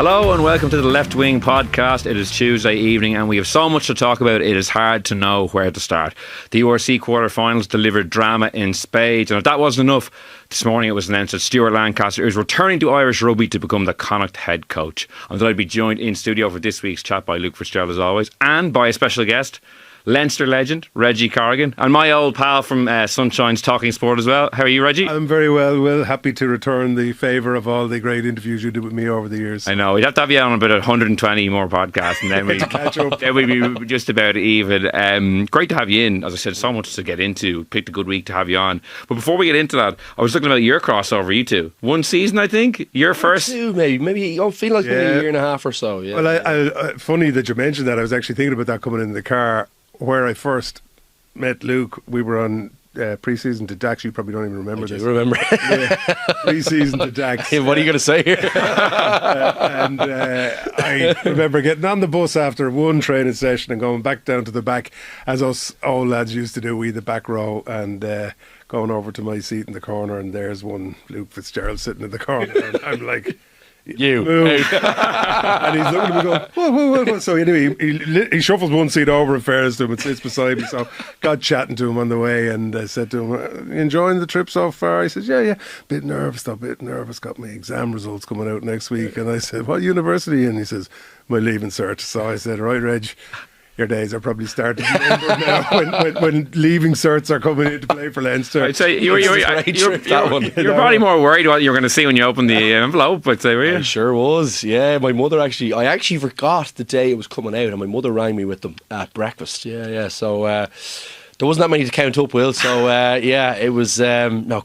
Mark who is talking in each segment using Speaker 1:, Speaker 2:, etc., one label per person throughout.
Speaker 1: Hello and welcome to the Left Wing podcast. It is Tuesday evening and we have so much to talk about it is hard to know where to start. The URC quarterfinals delivered drama in spades, and if that wasn't enough, this morning it was announced that Stuart Lancaster is returning to Irish Rugby to become the Connacht head coach. I'm delighted to be joined in studio for this week's chat by Luke Fitzgerald as always, and by a special guest, Leinster legend Reggie Corrigan, and my old pal from Sunshine's Talking Sport as well. How are you, Reggie?
Speaker 2: I'm very well, Will. Happy to return the favour of all the great interviews you did with me over the years.
Speaker 1: I know. We'd have to have you on about 120 more podcasts and then
Speaker 2: catch up.
Speaker 1: Then we'd be just about even. Great to have you in. As I said, so much to get into. Picked a good week to have you on. But before we get into that, I was looking about your crossover, you two. One season, I think? Your first?
Speaker 3: Two, maybe. I feel like maybe a year and a half or so. Yeah.
Speaker 2: Well, I funny that you mentioned that. I was actually thinking about that coming in the car. Where I first met Luke, we were on pre-season to Dax. You probably don't even remember this.
Speaker 3: I remember.
Speaker 2: Pre-season to Dax.
Speaker 3: Hey, what are you going to say here?
Speaker 2: And I remember getting on the bus after one training session and going back down to the back, as us old lads used to do, we the back row, and going over to my seat in the corner, and there's one Luke Fitzgerald sitting in the corner, and I'm like...
Speaker 3: You
Speaker 2: and he's looking at me going, whoa. So anyway, he shuffles one seat over in fairness to him and sits beside me. So got chatting to him on the way and said to him, "You enjoying the trip so far?" He says, yeah. Bit nervous. Got my exam results coming out next week. And I said, "What university?" And he says, "My leaving cert." So I said, "Right, Reg, your days are probably starting now when leaving certs are coming into play for Leinster."
Speaker 1: I'd say you're probably more worried what you're going to see when you open the envelope, I'd say, were you?
Speaker 3: I sure was, yeah. My mother I actually forgot the day it was coming out, and my mother rang me with them at breakfast. Yeah. So there wasn't that many to count up, Will. So it was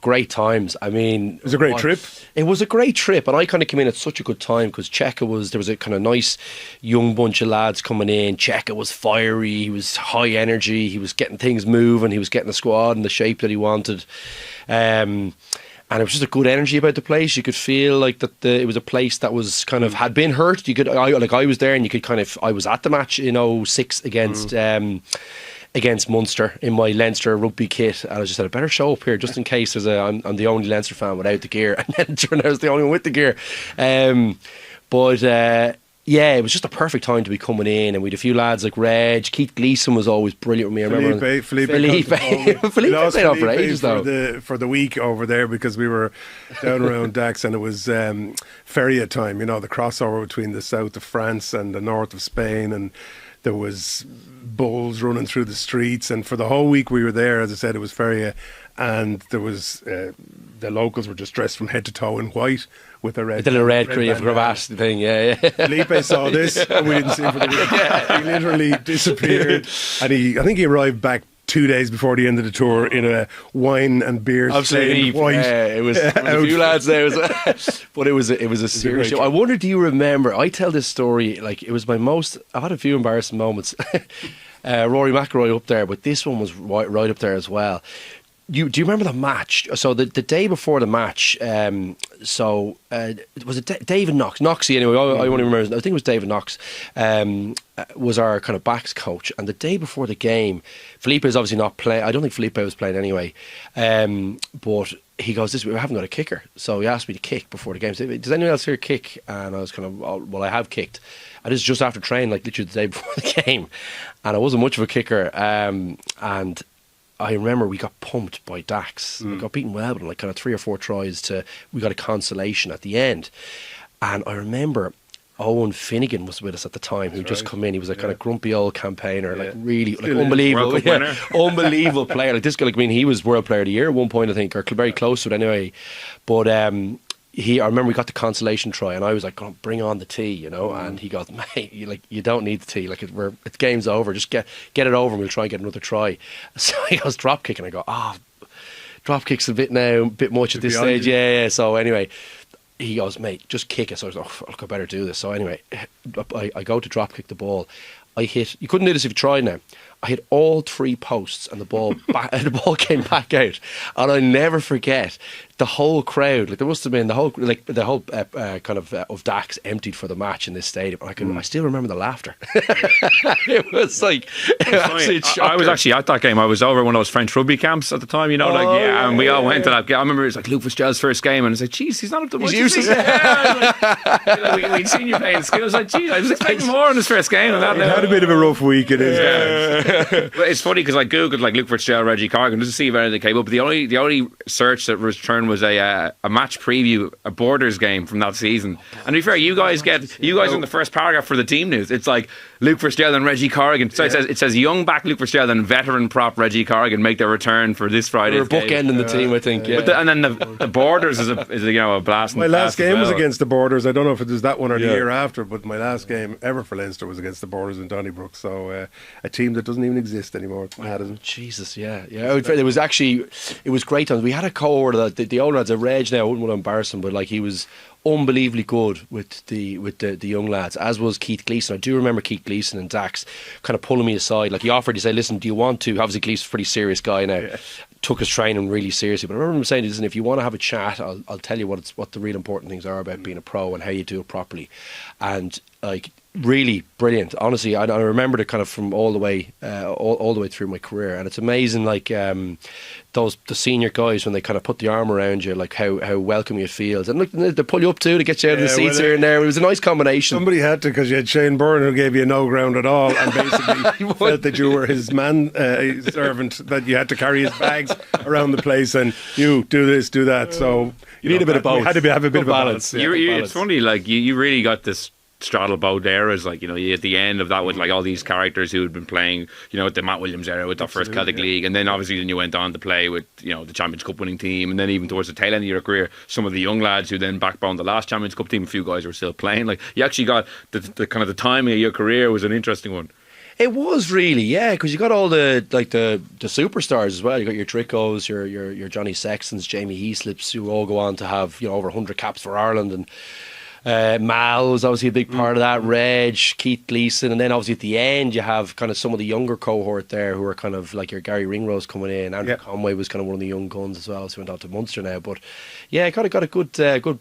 Speaker 3: great times. I mean,
Speaker 2: it was a great trip.
Speaker 3: It was a great trip, and I kind of came in at such a good time because there was a kind of nice young bunch of lads coming in. Cheika was fiery, he was high energy, he was getting things moving, he was getting the squad in the shape that he wanted. And it was just a good energy about the place. You could feel like that it was a place that was kind of had been hurt. I was there, and you could I was at the match in 2006 against Munster in my Leinster rugby kit, and I just said, I better show up here just in case I'm the only Leinster fan without the gear, and then it turned out I was the only one with the gear. It was just a perfect time to be coming in, and we had a few lads like Reg, Keith Gleeson was always brilliant with me. I remember
Speaker 2: Felipe
Speaker 3: played on for ages though.
Speaker 2: For the week over there because we were down around Dax, and it was Feria time, the crossover between the south of France and the north of Spain, and there was bulls running through the streets, and for the whole week we were there, as I said, it was Feria, and there was the locals were just dressed from head to toe in white with a red
Speaker 3: cravat thing. Yeah.
Speaker 2: Felipe saw this and we didn't see him for the week. He literally disappeared, and I think he arrived back 2 days before the end of the tour in a wine and beer stained white.
Speaker 3: It was a few lads there, but it was a serious show. I wonder, do you remember? I tell this story like it was I had a few embarrassing moments. Rory McIlroy up there, but this one was right up there as well. Do you remember the match? So the day before the match, was it David Knox? Knoxy anyway, I only remember, I think it was David Knox, was our kind of backs coach. And the day before the game, Felipe is obviously not playing. I don't think Felipe was playing anyway. But he goes, we haven't got a kicker. So he asked me to kick before the game. He said, does anyone else here kick? And I was kind of, well, I have kicked. And this is just after training, like literally the day before the game. And I wasn't much of a kicker. And I remember we got pumped by Dax. We got beaten well, but like kind of 3 or 4 tries we got a consolation at the end. And I remember Owen Finnegan was with us at the time, who just come in. He was a kind of grumpy old campaigner, like really like unbelievable, unbelievable player. Like this guy, he was World Player of the Year at one point, I think, or very close to it anyway. But I remember we got the consolation try, and I was like, bring on the tea, and he goes, mate, you don't need the tea, like it's game's over, just get it over and we'll try and get another try. So he goes drop kick, and I go, drop kick's a bit much at this stage. Yeah. So anyway, he goes, mate, just kick it. So I was like, look, I better do this. So anyway, I go to drop kick the ball. I hit, you couldn't do this if you tried now. I hit all 3 posts and the ball the ball came back out. And I'll never forget the whole crowd. Like there must have been the whole kind of Dax emptied for the match in this stadium. I still remember the laughter. It was like
Speaker 1: I was actually at that game. I was over one of those French rugby camps at the time, and we all went to that game. I remember it was like Luke Fitzgerald's first game, and I was like, "Geez, he's not up to much." He's useless. We'd seen you playing skills. Like, geez, I was expecting more in his first game. And
Speaker 2: he had a bit of a rough week in his games.
Speaker 1: But it's funny because I googled like Luke Fitzgerald, Reggie Corrigan, just to see if anything came up. But the only search that returned was a match preview, a Borders game from that season. And to be fair, you guys in the first paragraph for the team news, it's like Luke Fitzgerald and Reggie Corrigan. So it says young back Luke Fitzgerald and veteran prop Reggie Corrigan make their return for this Friday.
Speaker 3: We're bookending the team, I think. Yeah.
Speaker 1: And then the Borders is a blast.
Speaker 2: My last game was against the Borders. I don't know if it was that one or the year after, but my last game ever for Leinster was against the Borders in Donnybrook. So a team that doesn't even exist anymore.
Speaker 3: Jesus, yeah. It was great times. We had a cohort of the older lads. Reg now, I wouldn't want to embarrass him, but like he was unbelievably good with the young lads, as was Keith Gleeson. I do remember Keith Gleeson and Dax kind of pulling me aside. Like he offered, he said, "Listen, do you want to?" Obviously, Gleeson's a pretty serious guy now. Yeah. Took his training really seriously. But I remember him saying, "Listen, if you want to have a chat, I'll tell you what the real important things are about being a pro and how you do it properly." And like really brilliant. Honestly, I remembered it kind of from all the way all the way through my career, and it's amazing. Like the senior guys, when they kind of put the arm around you, like how welcoming it feels, and look, they pull you up too to get you out of the seats here and there. It was a nice combination.
Speaker 2: Somebody had to, because you had Shane Byrne who gave you no ground at all, and basically felt that you were his servant, that you had to carry his bags around the place, and you do this, do that. So
Speaker 3: you need a bit of both.
Speaker 2: You had to have a bit of balance.
Speaker 1: It's funny, like you really got this straddle both eras, like you at the end of that with like all these characters who had been playing, with the Matt Williams era, with the first Celtic League, and then obviously then you went on to play with the Champions Cup winning team, and then even towards the tail end of your career, some of the young lads who then backboned the last Champions Cup team. A few guys were still playing. Like you actually got the kind of the timing of your career was an interesting one.
Speaker 3: It was really, yeah, because you got all the superstars as well. You got your Drickos, your Johnny Sextons, Jamie Heaslips, who all go on to have over 100 caps for Ireland, and Mal was obviously a big part of that. Reg, Keith Gleeson, and then obviously at the end you have kind of some of the younger cohort there who are kind of like your Gary Ringrose coming in. Andrew Conway was kind of one of the young guns as well, so he went out to Munster now. But yeah, kind of got a good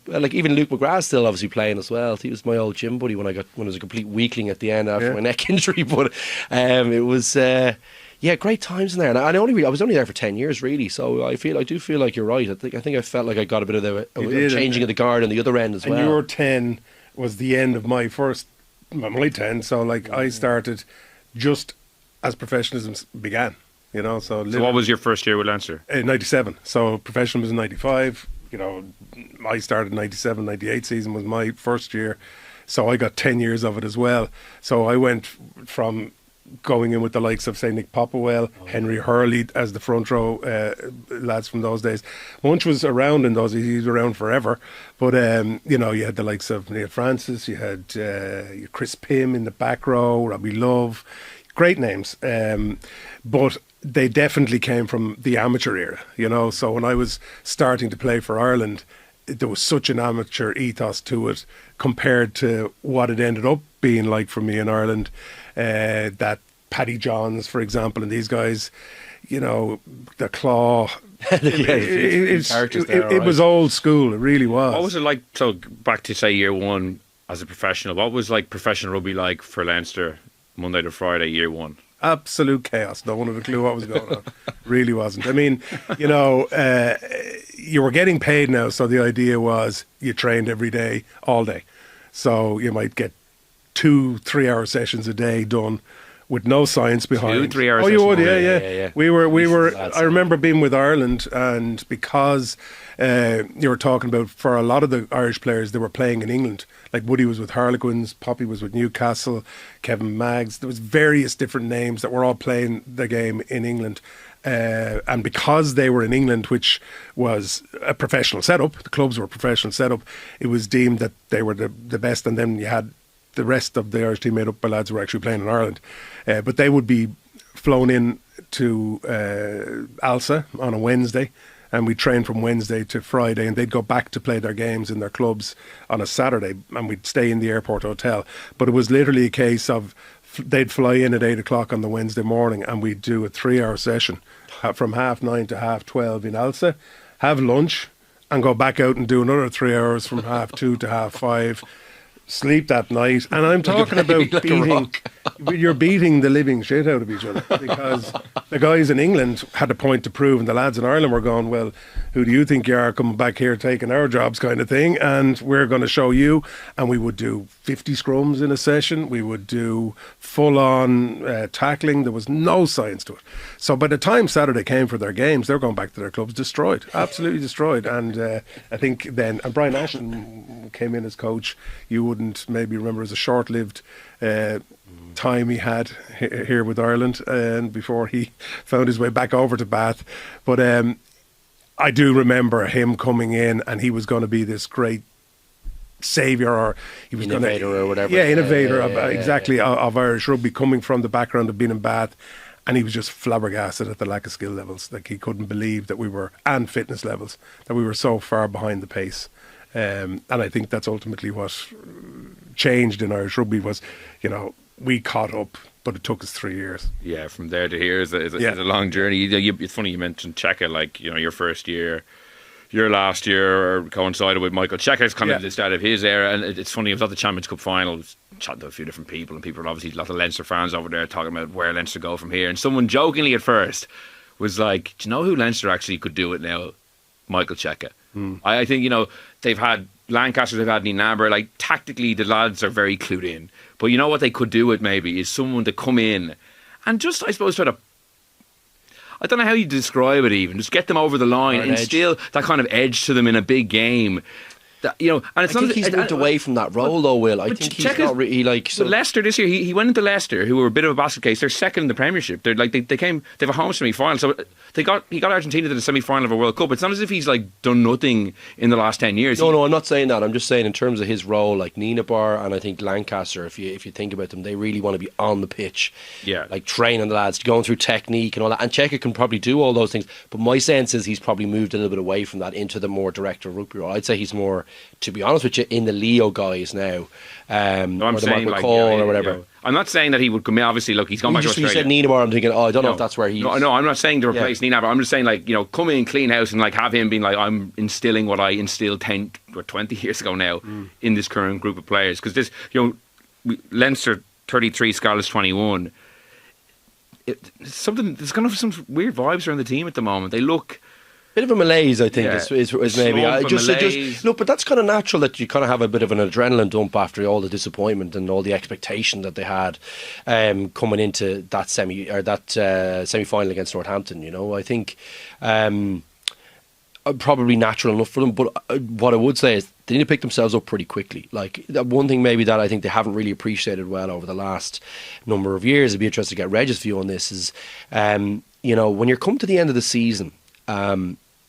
Speaker 3: like even Luke McGrath's still obviously playing as well. He was my old gym buddy when I was a complete weakling at the end after my neck injury. But it was. Yeah, great times in there, and I was only there for 10 years, really. So I do feel like you're right. I think I felt like I got a bit of the changing of the guard on the other end as well.
Speaker 2: And your 10 was the end of my first. I'm only 10, so like I started just as professionalism began. So
Speaker 1: what was your first year with Leinster?
Speaker 2: 97. So professionalism was in 95. I started 97, 98 season was my first year, so I got 10 years of it as well. So I went from going in with the likes of, say, Nick Popplewell, Henry Hurley as the front row lads from those days. Munch was around in those, he was around forever. But, you had the likes of Neil Francis, you had Chris Pym in the back row, Robbie Love, great names. But they definitely came from the amateur era, So when I was starting to play for Ireland, there was such an amateur ethos to it compared to what it ended up being like for me in Ireland. That Paddy Johns, for example, and these guys, the Claw. It was old school. It really was.
Speaker 1: What was it like? So back to say year one as a professional. What was like professional rugby like for Leinster Monday to Friday, year one?
Speaker 2: Absolute chaos. No one had a clue what was going on. Really wasn't. I mean, you were getting paid now, so the idea was you trained every day, all day. So you might get 2-3 hour sessions a day done with no science behind.
Speaker 1: 2-3 hours.
Speaker 2: Oh, you would, yeah. We were. I remember being with Ireland, and because you were talking about, for a lot of the Irish players, they were playing in England. Like Woody was with Harlequins, Poppy was with Newcastle, Kevin Maggs. There was various different names that were all playing the game in England. And because they were in England, which was a professional setup, the clubs were a professional setup, it was deemed that they were the best, and then you had the rest of the Irish team made up by lads who were actually playing in Ireland. But they would be flown in to Alsa on a Wednesday, and we trained from Wednesday to Friday, and they'd go back to play their games in their clubs on a Saturday, and we'd stay in the airport hotel. But it was literally a case of they'd fly in at 8 o'clock on the Wednesday morning, and we'd do a 3-hour session from 9:30 to 12:30 in Alsa, have lunch, and go back out and do another 3 hours from 2:30 to 5:30. Sleep that night, and I'm talking about beating. You're beating the living shit out of each other, because the guys in England had a point to prove, and the lads in Ireland were going, well, who do you think you are coming back here taking our jobs, kind of thing, and we're going to show you. And we would do 50 scrums in a session. We would do full-on tackling. There was no science to it. So by the time Saturday came for their games, they were going back to their clubs destroyed, absolutely destroyed. And I think then, and Brian Ashton came in as coach. You wouldn't maybe remember as a short-lived time he had here with Ireland, and before he found his way back over to Bath. But I do remember him coming in, and he was going to be this great saviour, or he was
Speaker 3: innovator
Speaker 2: going to,
Speaker 3: or whatever.
Speaker 2: Yeah, innovator of Irish rugby, coming from the background of being in Bath. And he was just flabbergasted at the lack of skill levels. Like, he couldn't believe that we were, and fitness levels, that we were so far behind the pace. And I think that's ultimately what changed in Irish rugby was, we caught up, but it took us 3 years.
Speaker 1: Yeah, from there to here is a long journey. It's funny you mentioned Cheika, your first year, your last year coincided with Michael Cheika's kind of the start of his era, and it's funny, I was at the Champions Cup final, chatting to a few different people, and people were obviously, a lot of Leinster fans over there talking about where Leinster go from here, and someone jokingly at first was like, do you know who Leinster actually could do it now? Michael Cheika. I think, they've had Lancaster, they've had Ninaber, tactically the lads are very clued in. But you know what they could do with maybe is someone to come in and just, I suppose, try to, I don't know how you describe it even, just get them over the line and instill that kind of edge to them in a big game. And it's
Speaker 3: I think he's moved away from that role, though, Will. I think he's not really
Speaker 1: But Leicester this year, he went into Leicester, who were a bit of a basket case. They're second in the Premiership. They're they have a home semi-final. So he got Argentina to the semi-final of a World Cup. It's not as if he's done nothing in the last 10 years.
Speaker 3: No, I'm not saying that. I'm just saying in terms of his role, Ninaber and I think Lancaster, if you think about them, they really want to be on the pitch.
Speaker 1: Yeah.
Speaker 3: Training the lads, going through technique and all that. And Cheika can probably do all those things. But my sense is he's probably moved a little bit away from that into the more director of rugby role. I'd say he's more, to be honest with you, in the Leo guys now.
Speaker 1: I'm
Speaker 3: or the
Speaker 1: saying
Speaker 3: Michael Cheika or whatever.
Speaker 1: I'm not saying that he would come in. Obviously, look, he's gone back to Australia.
Speaker 3: You said Ninaber, I'm thinking, I don't know if that's where he's...
Speaker 1: No, I'm not saying to replace Ninaber. I'm just saying, come in, clean house, and have him being I'm instilling what I instilled 10 or 20 years ago now in this current group of players. Because this, Leinster 33, Scotland 21. There's kind of some weird vibes around the team at the moment. They look...
Speaker 3: Bit of a malaise, I think, is maybe. Look, but that's kind of natural that you kind of have a bit of an adrenaline dump after all the disappointment and all the expectation that they had coming into that semi-final against Northampton. I think probably natural enough for them. But what I would say is they need to pick themselves up pretty quickly. One thing maybe that I think they haven't really appreciated well over the last number of years. I'd be interested to get Reg's view on this. Is when you're come to the end of the season.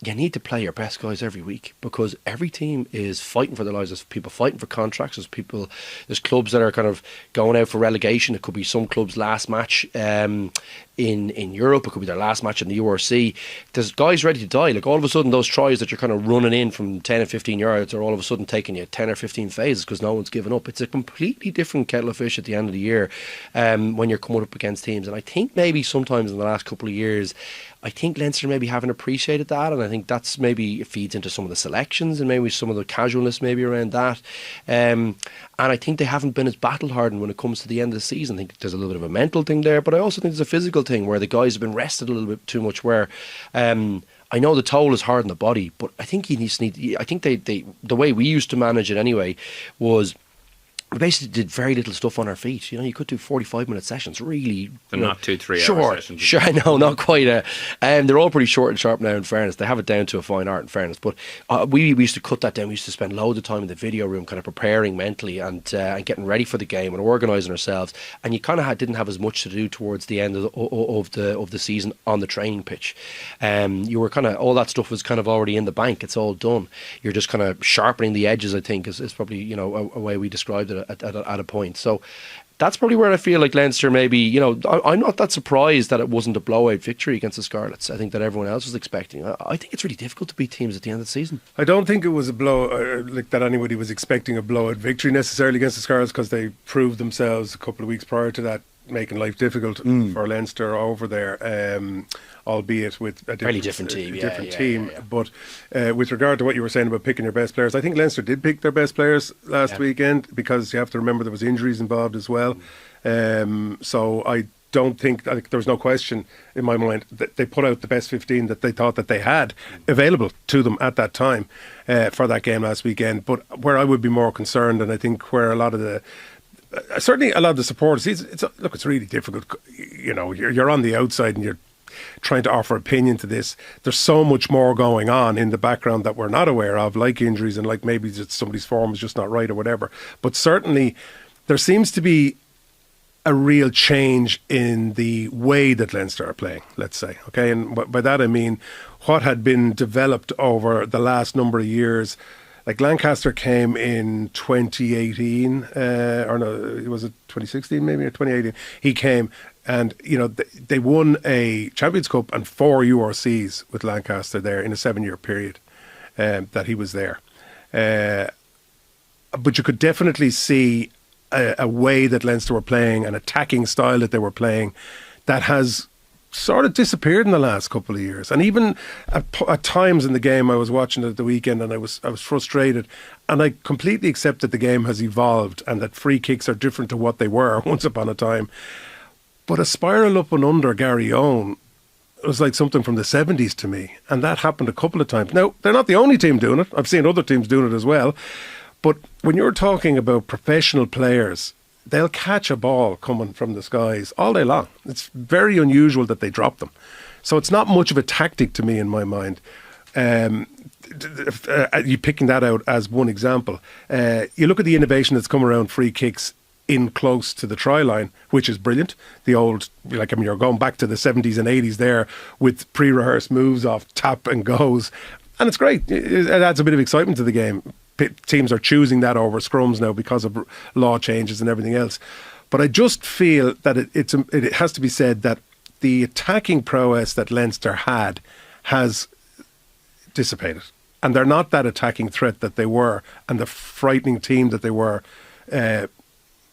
Speaker 3: You need to play your best guys every week, because every team is fighting for their lives. There's people fighting for contracts. There's clubs that are kind of going out for relegation. It could be some clubs' last match in Europe. It could be their last match in the URC. There's guys ready to die. All of a sudden, those tries that you're kind of running in from 10 and 15 yards are all of a sudden taking you 10 or 15 phases because no one's given up. It's a completely different kettle of fish at the end of the year when you're coming up against teams. And I think maybe sometimes in the last couple of years, I think Leinster maybe haven't appreciated that, and I think that's maybe it feeds into some of the selections and maybe some of the casualness maybe around that. And I think they haven't been as battle hardened when it comes to the end of the season. I think there's a little bit of a mental thing there, but I also think there's a physical thing where the guys have been rested a little bit too much. Where I know the toll is hard on the body, but I think I think the way we used to manage it anyway was. We basically did very little stuff on our feet. You could do 45-minute sessions, really.
Speaker 1: They're not 2-3 hour sessions.
Speaker 3: Sure, no, not quite. They're all pretty short and sharp now, in fairness. They have it down to a fine art, in fairness. But we used to cut that down. We used to spend loads of time in the video room kind of preparing mentally and getting ready for the game and organising ourselves. And you kind of didn't have as much to do towards the end of the season on the training pitch. You were kind of, all that stuff was kind of already in the bank. It's all done. You're just kind of sharpening the edges, I think, is probably, a way we described it at a point. So that's probably where I feel like Leinster maybe, I'm not that surprised that it wasn't a blowout victory against the Scarlets. I think that everyone else was expecting. I think it's really difficult to beat teams at the end of the season.
Speaker 2: I don't think it was a that anybody was expecting a blowout victory necessarily against the Scarlets, because they proved themselves a couple of weeks prior to that making life difficult for Leinster over there, albeit with a different team. But with regard to what you were saying about picking your best players, I think Leinster did pick their best players last weekend, because you have to remember there was injuries involved as well. So I think there was no question in my mind that they put out the best 15 that they thought that they had available to them at that time for that game last weekend. But where I would be more concerned, and I think where a lot of the certainly a lot of the supporters, it's really difficult. You know, you're on the outside and you're trying to offer opinion to this. There's so much more going on in the background that we're not aware of, like injuries and like maybe just somebody's form is just not right or whatever. But certainly there seems to be a real change in the way that Leinster are playing, let's say. Okay, and by that I mean what had been developed over the last number of years. Like Lancaster came in 2018, or no, was it 2016 maybe, or 2018? He came and, you know, they won a Champions Cup and 4 URCs with Lancaster there in a 7-year period that he was there. But you could definitely see a way that Leinster were playing, an attacking style that they were playing, that has sort of disappeared in the last couple of years. And even at times in the game, I was watching it at the weekend and I was frustrated, and I completely accept that the game has evolved and that free kicks are different to what they were once upon a time. But a spiral up and under Gary Owen was like something from the 70s to me, and that happened a couple of times. Now, they're not the only team doing it. I've seen other teams doing it as well. But when you're talking about professional players, they'll catch a ball coming from the skies all day long. It's very unusual that they drop them. So it's not much of a tactic to me in my mind. You picking that out as one example. You look at the innovation that's come around free kicks in close to the try line, which is brilliant. The old, you're going back to the 70s and 80s there with pre-rehearsed moves off tap and goes. And it's great. It adds a bit of excitement to the game. Teams are choosing that over scrums now because of law changes and everything else. But I just feel that it has to be said that the attacking prowess that Leinster had has dissipated. And they're not that attacking threat that they were, and the frightening team that they were in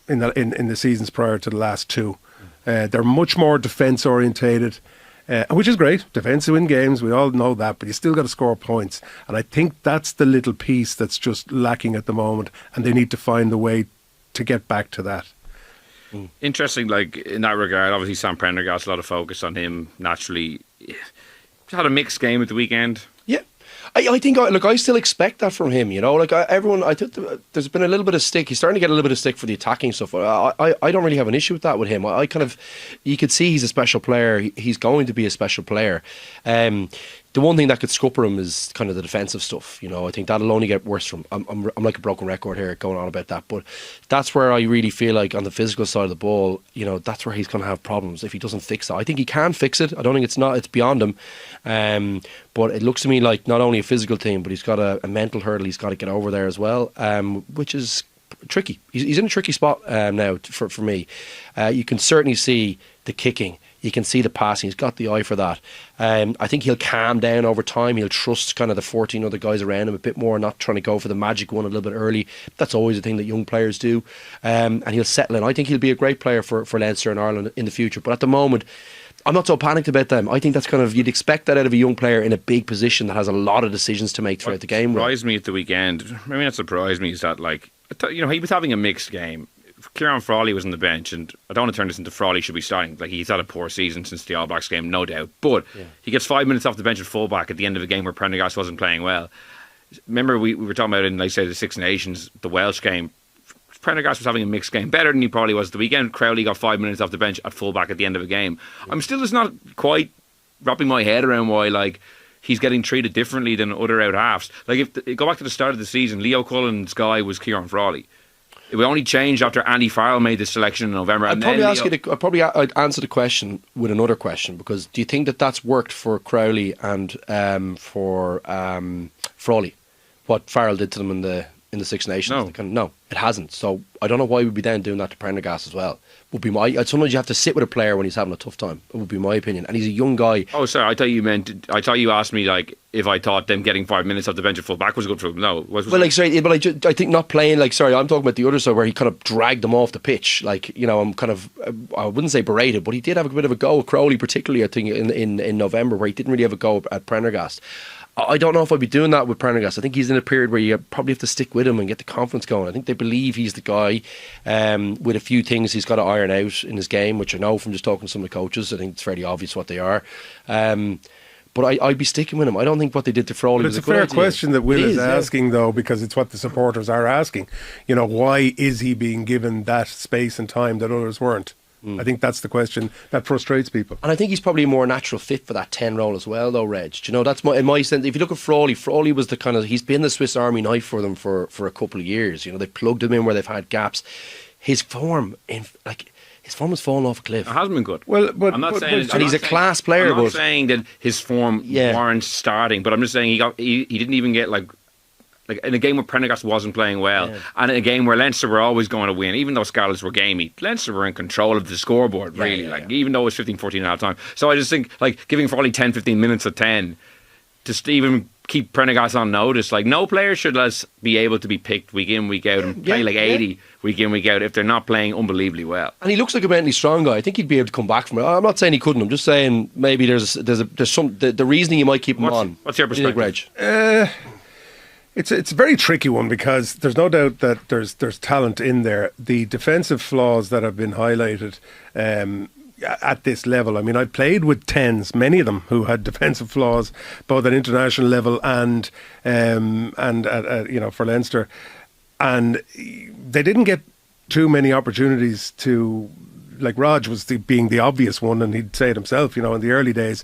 Speaker 2: the seasons prior to the last two. They're much more defence orientated. Which is great. Defence win games, we all know that, but you still got to score points. And I think that's the little piece that's just lacking at the moment, and they need to find the way to get back to that.
Speaker 1: Interesting, like in that regard, obviously Sam Prendergast, a lot of focus on him naturally. Had a mixed game at the weekend.
Speaker 3: Yeah. I think, I still expect that from him, you know. I think there's been a little bit of stick. He's starting to get a little bit of stick for the attacking stuff. I don't really have an issue with that with him. You could see he's a special player. He's going to be a special player. The one thing that could scupper him is kind of the defensive stuff. You know, I think that'll only get worse from. I'm like a broken record here going on about that, but that's where I really feel like on the physical side of the ball, you know, that's where he's going to have problems if he doesn't fix that. I think he can fix it. I don't think it's beyond him. But it looks to me like not only a physical thing, but he's got a mental hurdle he's got to get over there as well, which is tricky. He's in a tricky spot now for me. You can certainly see the kicking. You can see the passing. He's got the eye for that. I think he'll calm down over time. He'll trust kind of the 14 other guys around him a bit more, not trying to go for the magic one a little bit early. That's always a thing that young players do. And he'll settle in. I think he'll be a great player for Leinster and Ireland in the future. But at the moment, I'm not so panicked about them. I think that's kind of, you'd expect that out of a young player in a big position that has a lot of decisions to make throughout the game.
Speaker 1: What surprised me at the weekend, that surprised me, is that, he was having a mixed game. Kieran Frawley was on the bench, and I don't want to turn this into Frawley should be starting. Like, he's had a poor season since the All Blacks game, no doubt. But he gets 5 minutes off the bench at fullback at the end of a game where Prendergast wasn't playing well. Remember, we were talking about in, like, say, the Six Nations, the Welsh game. Prendergast was having a mixed game, better than he probably was at the weekend. Crowley got 5 minutes off the bench at fullback at the end of a game. I'm still just not quite wrapping my head around why, he's getting treated differently than other out halves. If go back to the start of the season, Leo Cullen's guy was Kieran Frawley. It only changed after Andy Farrell made the selection in November.
Speaker 3: I'd answer the question with another question, because do you think that that's worked for Crowley and for Frawley? What Farrell did to them in the in the Six Nations.
Speaker 1: No.
Speaker 3: No, it hasn't. So I don't know why we'd be then doing that to Prendergast as well. Would be my. Sometimes you have to sit with a player when he's having a tough time. It would be my opinion. And he's a young guy.
Speaker 1: Oh, sorry. I thought you asked me like if I thought them getting 5 minutes off the bench at full back was good for them. No,
Speaker 3: Well, like sorry, but I think not playing. Like sorry, I'm talking about the other side where he kind of dragged them off the pitch. Like I'm kind of I wouldn't say berated, but he did have a bit of a go at Crowley, particularly I think in November where he didn't really have a go at Prendergast. I don't know if I'd be doing that with Prendergast. I think he's in a period where you probably have to stick with him and get the confidence going. I think they believe he's the guy with a few things he's got to iron out in his game, which I know from just talking to some of the coaches. I think it's fairly obvious what they are. But I'd be sticking with him. I don't think what they did to Frawley
Speaker 2: but
Speaker 3: was a
Speaker 2: it's
Speaker 3: good
Speaker 2: a fair
Speaker 3: idea.
Speaker 2: question that Will is asking,
Speaker 3: yeah.
Speaker 2: though, because it's what the supporters are asking. Why is he being given that space and time that others weren't? I think that's the question that frustrates people.
Speaker 3: And I think he's probably a more natural fit for that 10 role as well, though, Reg. Do you know, that's in my sense. If you look at Frawley was the kind of, he's been the Swiss Army knife for them for a couple of years. They've plugged him in where they've had gaps. His form has fallen off a cliff.
Speaker 1: It hasn't been good.
Speaker 2: Well, but
Speaker 1: I'm not saying,
Speaker 3: and he's a class player.
Speaker 1: I'm not saying that his form
Speaker 3: Yeah.
Speaker 1: weren't starting, but I'm just saying he didn't even get like in a game where Prendergast wasn't playing well, and in a game where Leinster were always going to win, even though Scarlets were gamey, Leinster were in control of the scoreboard, really. Even though it was 15-14 at half time. So I just think, giving Frawley 10-15 minutes at 10, just even keep Prendergast on notice. No player should be able to be picked week in, week out and play 80 week in, week out if they're not playing unbelievably well.
Speaker 3: And he looks like a mentally strong guy. I think he'd be able to come back from it. I'm not saying he couldn't. I'm just saying maybe there's some the reasoning you might keep him on.
Speaker 1: What's your perspective?
Speaker 3: What do you think, Reg?
Speaker 2: It's a very tricky one because there's no doubt that there's talent in there. The defensive flaws that have been highlighted at this level. I mean, I played with 10s, many of them who had defensive flaws, both at international level and for Leinster, and they didn't get too many opportunities to. Like Rog was being the obvious one, and he'd say it himself. In the early days,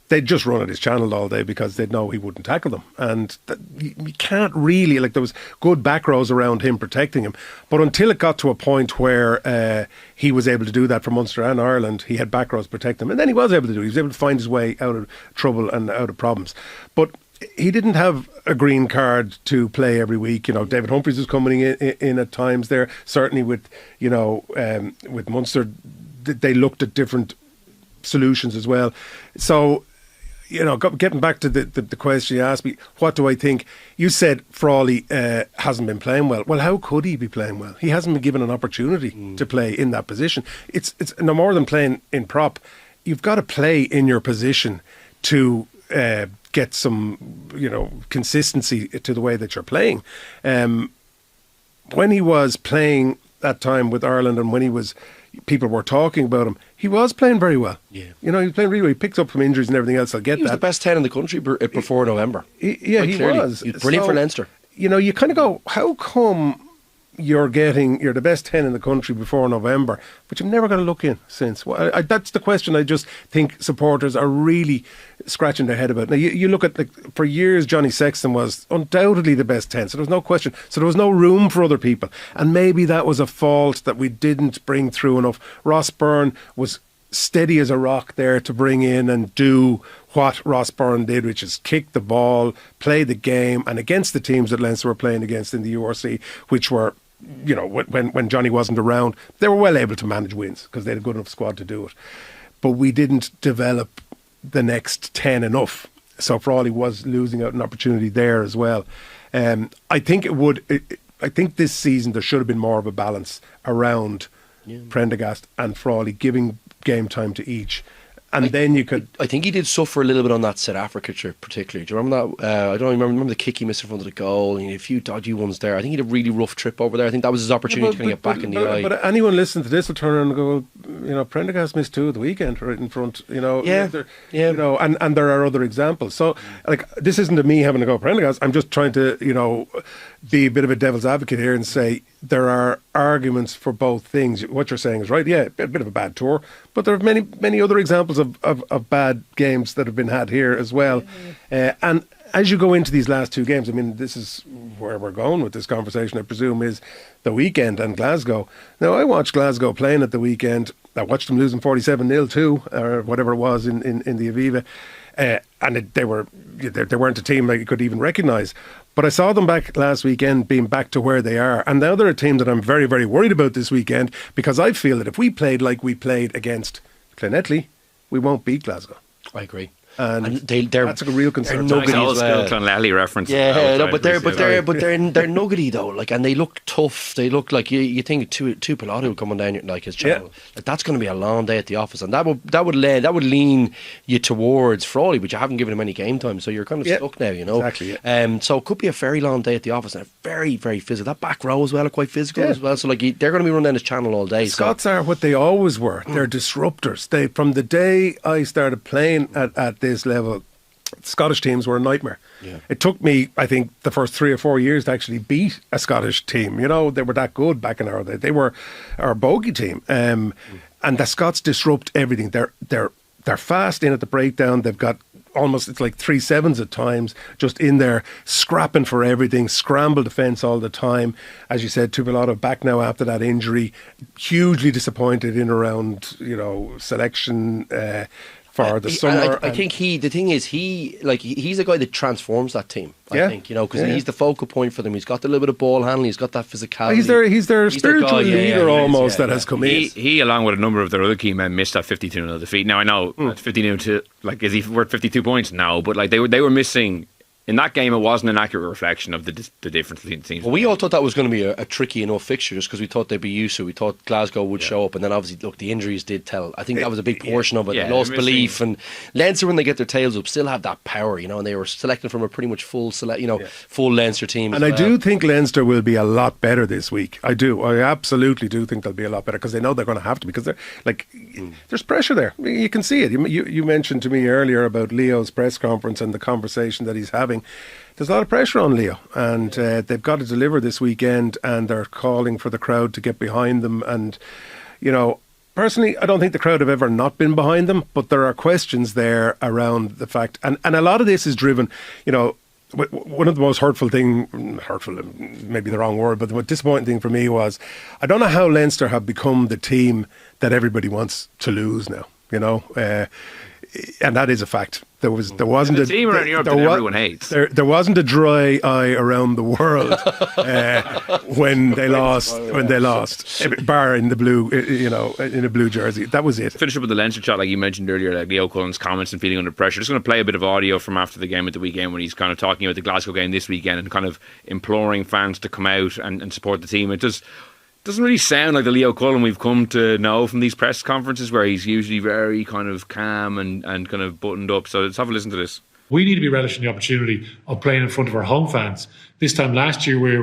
Speaker 2: they'd just run at his channel all day because they'd know he wouldn't tackle them. And you can't really, there was good back rows around him protecting him. But until it got to a point where he was able to do that for Munster and Ireland, he had back rows protect him. And then he was able to do it. He was able to find his way out of trouble and out of problems. But he didn't have a green card to play every week. David Humphries was coming in at times there. Certainly with Munster, they looked at different solutions as well. So, getting back to the question you asked me, what do I think? You said Frawley hasn't been playing well. Well, how could he be playing well? He hasn't been given an opportunity to play in that position. It's no more than playing in prop. You've got to play in your position to get some, consistency to the way that you're playing. When he was playing that time with Ireland and when people were talking about him, he was playing very well.
Speaker 3: Yeah.
Speaker 2: He was playing really well. He picked up some injuries and everything else. I'll get that.
Speaker 3: He was the best 10 in the country before November.
Speaker 2: He
Speaker 3: Clearly.
Speaker 2: was.
Speaker 3: He was brilliant for Leinster.
Speaker 2: You kind of go, how come you're the best 10 in the country before November, but you've never got to look in since? Well, that's the question I just think supporters are really scratching their head about. Now, you look at, for years, Johnny Sexton was undoubtedly the best 10, so there was no question. So there was no room for other people. And maybe that was a fault that we didn't bring through enough. Ross Byrne was steady as a rock there to bring in and do what Ross Byrne did, which is kick the ball, play the game, and against the teams that Leinster were playing against in the URC, which were, when Johnny wasn't around, they were well able to manage wins because they had a good enough squad to do it. But we didn't develop the next 10 enough. So Frawley was losing out an opportunity there as well. I think I think this season there should have been more of a balance around Prendergast and Frawley, giving game time to each. And then you could...
Speaker 3: I think he did suffer a little bit on that South Africa trip, particularly. Do you remember that? I don't remember the kick he missed in front of the goal. And he had a few dodgy ones there. I think he had a really rough trip over there. I think that was his opportunity to get back in the eye.
Speaker 2: But anyone listening to this will turn around and go, Prendergast missed 2 at the weekend right in front. And there are other examples. So, this isn't me having to go Prendergast. I'm just trying to, be a bit of a devil's advocate here and say there are arguments for both things. What you're saying is right. Yeah, a bit of a bad tour, but there are many, many other examples of bad games that have been had here as well. And as you go into these last 2 games, I mean, this is where we're going with this conversation, I presume, is the weekend and Glasgow. Now, I watched Glasgow playing at the weekend. I watched them losing 47-0 too, or whatever it was in the Aviva. they weren't a team I could even recognise. But I saw them back last weekend being back to where they are. And now they're a team that I'm very, very worried about this weekend, because I feel that if we played like we played against Clonettley, we won't beat Glasgow.
Speaker 3: I agree.
Speaker 2: And that's a real concern.
Speaker 1: Nice old school Clonlelly reference.
Speaker 3: Yeah, no, but they're nuggety though. Like, and they look tough. They look like you think two Pilato coming down like his channel. Yeah. Like, that's going to be a long day at the office, and that would lean you towards Frawley, but you haven't given him any game time, so you're kind of stuck now.
Speaker 2: Exactly. Yeah.
Speaker 3: So it could be a very long day at the office, and very, very physical. That back row as well are quite physical as well. So like they're going to be running down his channel all day.
Speaker 2: Scots are what they always were. They're disruptors. They, from the day I started playing at this level, Scottish teams were a nightmare. Yeah. It took me, I think, the first 3 or 4 years to actually beat a Scottish team. They were that good back in our day. They were our bogey team, and the Scots disrupt everything. They're fast in at the breakdown. They've got almost, it's like 3-7s at times, just in there scrapping for everything, scramble defence all the time. As you said, Tupiloto back now after that injury, hugely disappointed in around selection. For the summer,
Speaker 3: I think the thing is he's a guy that transforms that team. I think because he's the focal point for them. He's got the little bit of ball handling. He's got that physicality.
Speaker 2: He's their spiritual leader almost that has come in.
Speaker 1: He, along with a number of their other key men, missed that 52-0 defeat. Now I know 52 to is he worth 52 points? No, but like they were missing. In that game, it wasn't an accurate reflection of the difference between the teams.
Speaker 3: Well, we all thought that was going to be a tricky enough fixture just because we thought they'd be used to. We thought Glasgow would show up, and then obviously, look, the injuries did tell. I think that was a big portion of it. They lost belief, and Leinster, when they get their tails up, still have that power, and they were selected from a pretty much full Leinster team.
Speaker 2: And I do think Leinster will be a lot better this week. I do. I absolutely do think they'll be a lot better because they know they're going to have to, because they're there's pressure there. You can see it. You mentioned to me earlier about Leo's press conference and the conversation that he's having. There's a lot of pressure on Leo, and they've got to deliver this weekend, and they're calling for the crowd to get behind them. And personally, I don't think the crowd have ever not been behind them, but there are questions there around the fact, and a lot of this is driven, one of the most hurtful, maybe the wrong word, but the most disappointing thing for me was, I don't know how Leinster have become the team that everybody wants to lose now, and that is a fact. There wasn't
Speaker 1: a team around Europe that everyone hates.
Speaker 2: There wasn't a dry eye around the world when they lost. Bar in the blue, in a blue jersey. That was it.
Speaker 1: Finish up with the Leinster chat, like you mentioned earlier, like Leo Cullen's comments and feeling under pressure. Just going to play a bit of audio from after the game at the weekend when he's kind of talking about the Glasgow game this weekend and kind of imploring fans to come out and support the team. It doesn't really sound like the Leo Cullen we've come to know from these press conferences, where he's usually very kind of calm and kind of buttoned up. So let's have a listen to this.
Speaker 4: We need to be relishing the opportunity of playing in front of our home fans. This time last year we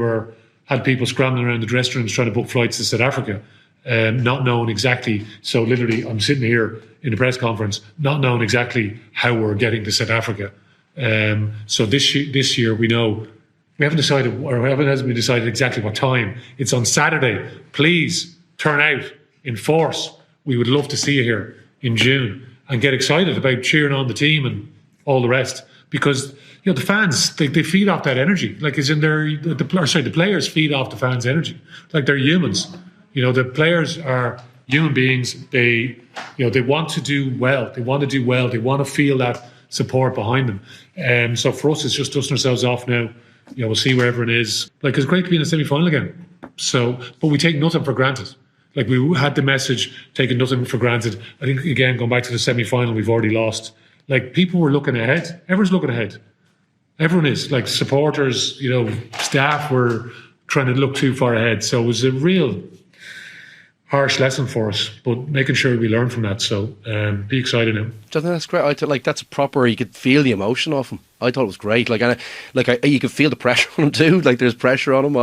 Speaker 4: had people scrambling around the dressing rooms trying to book flights to South Africa, not knowing exactly. So literally I'm sitting here in the press conference not knowing exactly how we're getting to South Africa. So this year we know. We haven't decided, or hasn't been decided exactly what time. It's on Saturday. Please turn out in force. We would love to see you here in June and get excited about cheering on the team and all the rest. Because the fans, they feed off that energy. Like, as in the players feed off the fans' energy. Like, they're humans. The players are human beings. They want to do well. They want to do well. They want to feel that support behind them. So for us, it's just dusting ourselves off now. We'll see where everyone is. Like, it's great to be in the semi-final again. But we take nothing for granted. Like, we had the message, taking nothing for granted. I think, again, going back to the semi-final, we've already lost. Like, people were looking ahead. Everyone's looking ahead. Everyone is. Like, supporters, staff were trying to look too far ahead. So it was a real harsh lesson for us, but making sure we learn from that. So be excited now.
Speaker 3: I think that's great. I thought, that's proper. You could feel the emotion off him. I thought it was great. You could feel the pressure on him too. Like, there's pressure on him.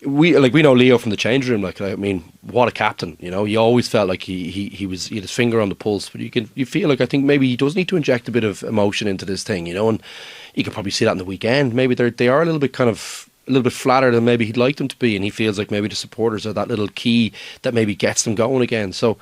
Speaker 3: We know Leo from the change room. What a captain. You always felt like he had his finger on the pulse. But you feel like, I think maybe he does need to inject a bit of emotion into this thing. And you could probably see that in the weekend. Maybe they are a little bit flatter than maybe he'd like them to be, and he feels like maybe the supporters are that little key that maybe gets them going again. So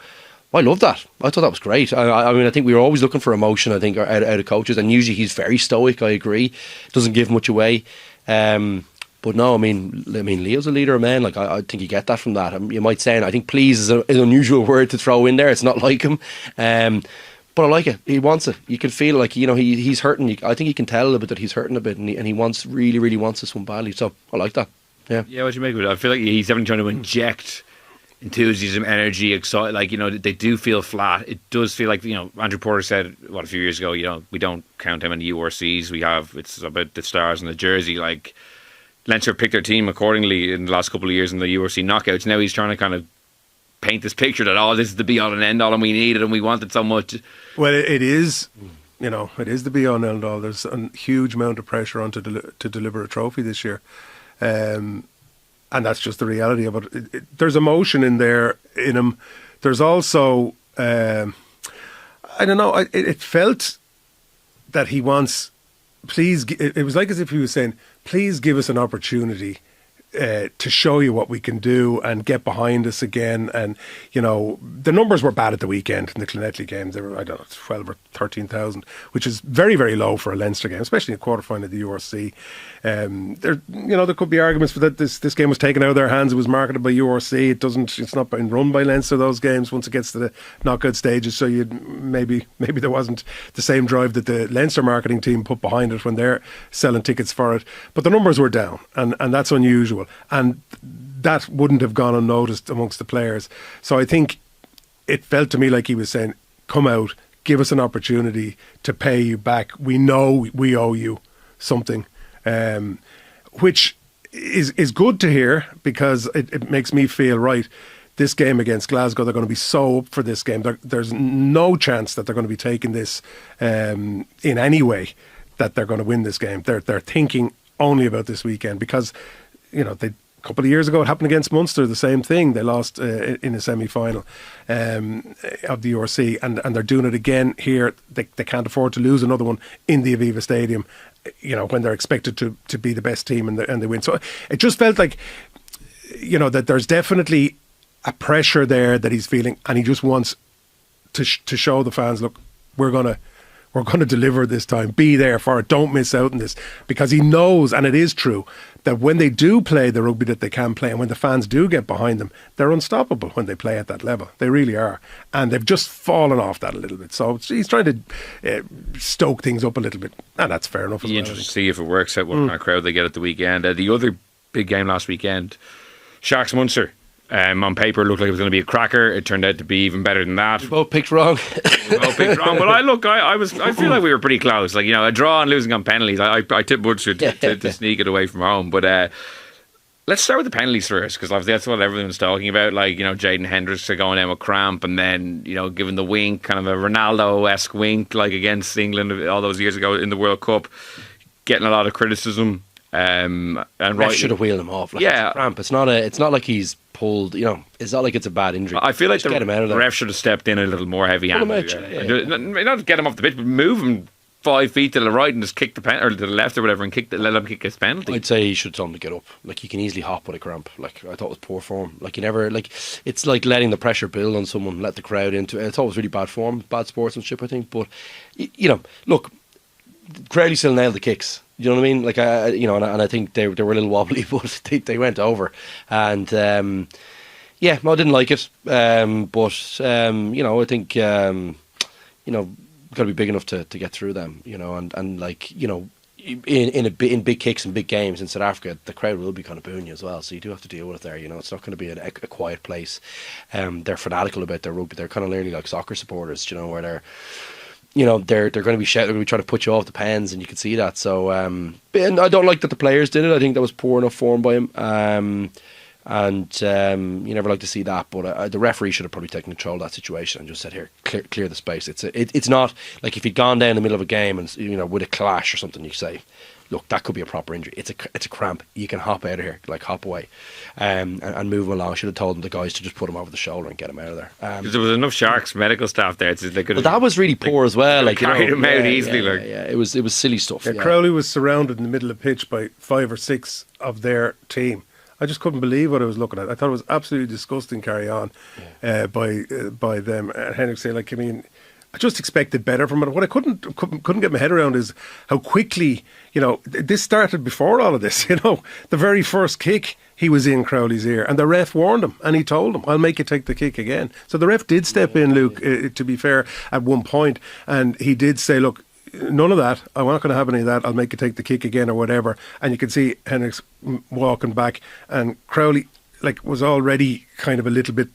Speaker 3: I love that. I thought that was great. I think we were always looking for emotion, I think, out of coaches, and usually he's very stoic. I agree, doesn't give much away. But no, I mean, Leo's a leader of men. I think you get that from that. You might say, and I think please is an unusual word to throw in there. It's not like him. But I like it. He wants it. You can feel like, he's hurting. I think he can tell a little bit that he's hurting a bit, and he really, really wants this one badly. So I like that. Yeah.
Speaker 1: Yeah, what do you make of it? I feel like he's definitely trying to inject enthusiasm, energy, excitement. Like, they do feel flat. It does feel like, Andrew Porter said, a few years ago, we don't count him in the URCs. It's about the stars and the jersey. Like, Leinster picked their team accordingly in the last couple of years in the URC knockouts. Now he's trying to kind of paint this picture that, this is the be all and end all, and we need it and we want it so much.
Speaker 2: Well, it is, it is the be all and end all. There's a huge amount of pressure on to deliver a trophy this year. And that's just the reality of it. There's emotion in him. There's also, I don't know, it felt that he wants, it was like as if he was saying, please give us an opportunity to show you what we can do and get behind us again. And, the numbers were bad at the weekend in the Clonettley games. They were, 12 or 13,000, which is very, very low for a Leinster game, especially in a quarter-final of the URC. There could be arguments for that. This game was taken out of their hands. It was marketed by URC. It's not been run by Leinster, those games, once it gets to the knockout stages. So maybe there wasn't the same drive that the Leinster marketing team put behind it when they're selling tickets for it. But the numbers were down, and that's unusual. And that wouldn't have gone unnoticed amongst the players. So I think it felt to me like he was saying, come out, give us an opportunity to pay you back. We know we owe you something, which is good to hear, because it makes me feel, right, this game against Glasgow, they're going to be so up for this game. There's no chance that they're going to be taking this in any way that they're going to win this game. They're thinking only about this weekend, because a couple of years ago it happened against Munster, the same thing. They lost in a semi-final of the URC, and they're doing it again here. They can't afford to lose another one in the Aviva Stadium, when they're expected to be the best team and they win. So it just felt like, that there's definitely a pressure there that he's feeling, and he just wants to show the fans, look, we're going to deliver this time. Be there for it. Don't miss out on this. Because he knows, and it is true, that when they do play the rugby that they can play, and when the fans do get behind them, they're unstoppable when they play at that level. They really are. And they've just fallen off that a little bit. So he's trying to stoke things up a little bit. And that's fair enough as well.
Speaker 1: Interesting to see if it works out, what kind of crowd they get at the weekend. The other big game last weekend, Sharks Munster. On paper, it looked like it was going to be a cracker. It turned out to be even better than that.
Speaker 3: We both picked wrong.
Speaker 1: But I feel like we were pretty close. Like, a draw and losing on penalties. I tipped Munster to sneak it away from home. But let's start with the penalties first, because obviously that's what everyone's talking about. Like, Jaden Hendricks going down with cramp, and then giving the wink, kind of a Ronaldo-esque wink, like against England all those years ago in the World Cup, getting a lot of criticism. And
Speaker 3: Ref should have wheeled him off. Like, it's cramp. It's not like he's pulled. It's not like it's a bad injury.
Speaker 1: I feel like
Speaker 3: get him out of there.
Speaker 1: Ref should have stepped in a little more heavy-handed. Not get him off the pitch, but move him 5 feet to the right and just kick the pen, or to the left or whatever, and let him kick his penalty.
Speaker 3: I'd say he should tell him to get up. Like, he can easily hop with a cramp. Like, I thought it was poor form. Like, it's like letting the pressure build on someone, let the crowd into it. I thought it was really bad form, bad sportsmanship, I think. But look, Crowley still nailed the kicks. You know what I mean? Like, and I think they were a little wobbly, but they went over. And I didn't like it. I think got to be big enough to get through them. In big kicks and big games in South Africa, the crowd will be kind of booing you as well. So you do have to deal with it there. It's not going to be a quiet place. They're fanatical about their rugby. They're kind of nearly like soccer supporters. Where they're. They're going to be shouting, they're going to be trying to put you off the pens, and you can see that. So, and I don't like that the players did it. I think that was poor enough form by him. You never like to see that. But the referee should have probably taken control of that situation and just said, "Here, clear the space." It's not like if he'd gone down in the middle of a game and with a clash or something, you say, "Look, that could be a proper injury. It's a cramp. You can hop out of here, like hop away, and move him along." I should have told the guys to just put him over the shoulder and get him out of there.
Speaker 1: Because there was enough Sharks medical staff there. They could.
Speaker 3: Well, that was really poor as well. Like,
Speaker 1: carried him out easily.
Speaker 3: It was silly stuff.
Speaker 2: Yeah, Crowley was surrounded in the middle of the pitch by 5 or 6 of their team. I just couldn't believe what I was looking at. I thought it was absolutely disgusting carry on by them. And Henrik said, I just expected better from it. What I couldn't get my head around is how quickly, this started before all of this. The very first kick, he was in Crowley's ear, and the ref warned him, and he told him, "I'll make you take the kick again." So the ref did step in, Luke, to be fair, at one point, and he did say, "Look, none of that. I'm not going to have any of that. I'll make you take the kick again," or whatever. And you can see Hendricks walking back, and Crowley was already kind of a little bit.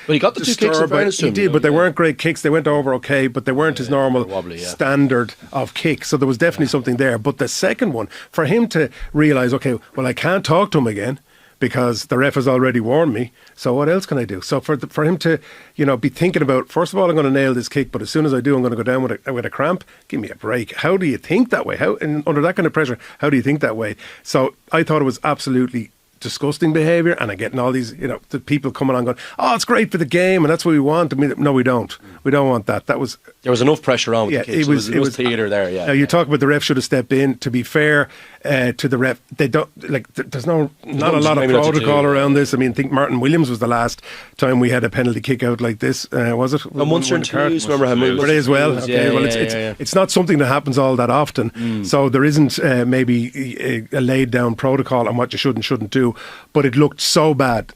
Speaker 3: But he got the 2 kicks in fairness to him.
Speaker 2: He did, but they weren't great kicks. They went over okay, but they weren't his normal
Speaker 3: wobbly,
Speaker 2: standard of kicks. So there was definitely something there. But the second one, for him to realise, okay, well, I can't talk to him again because the ref has already warned me. So what else can I do? So for him to, be thinking about, first of all, I'm going to nail this kick, but as soon as I do, I'm going to go down with a cramp. Give me a break. How do you think that way? Under that kind of pressure, how do you think that way? So I thought it was absolutely disgusting behaviour, and I'm getting all these, the people coming on going, "Oh, it's great for the game, and that's what we want." I mean, no, we don't. We don't want that. There was
Speaker 3: enough pressure on with the kicks. It was theatre there. Yeah.
Speaker 2: You talk about the ref should have stepped in. To be fair to the ref, they don't there's not a lot of protocol around this. I mean, I think Martin Williams was the last time we had a penalty kick out like this. Was it?
Speaker 3: Munster and Toulouse, remember how
Speaker 2: Were they as well? Okay, it's not something that happens all that often. So there isn't maybe a laid down protocol on what you should and shouldn't do. But it looked so bad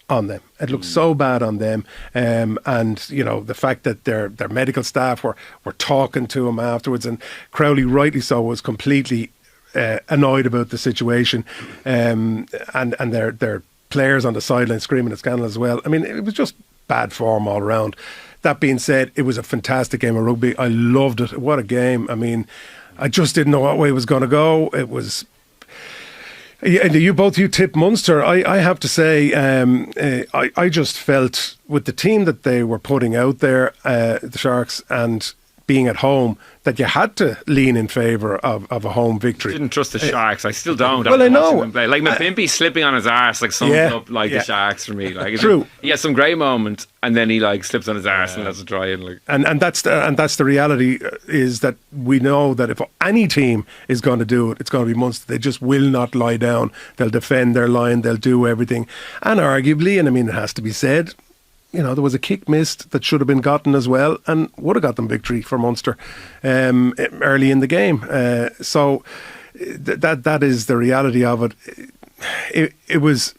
Speaker 2: on them. It looked so bad on them. And, the fact that their medical staff were talking to him afterwards, and Crowley, rightly so, was completely annoyed about the situation. And their players on the sideline screaming at scandal as well. I mean, it was just bad form all around. That being said, it was a fantastic game of rugby. I loved it. What a game. I mean, I just didn't know what way it was going to go. It was... Yeah, you tipped Munster. I have to say, I just felt with the team that they were putting out there, the Sharks, and being at home, that you had to lean in favour of a home victory.
Speaker 1: I didn't trust the Sharks. I still don't.
Speaker 2: Well, I know.
Speaker 1: Like McPimpy slipping on his arse, sums up the Sharks for me. Like,
Speaker 2: true.
Speaker 1: He has some great moments, and then he slips on his arse and lets it dry.
Speaker 2: And that's the reality, is that we know that if any team is going to do it, it's going to be Munster. They just will not lie down. They'll defend their line. They'll do everything. And arguably, and I mean, it has to be said, there was a kick missed that should have been gotten as well, and would have got them victory for Munster early in the game. So that is the reality of it. It was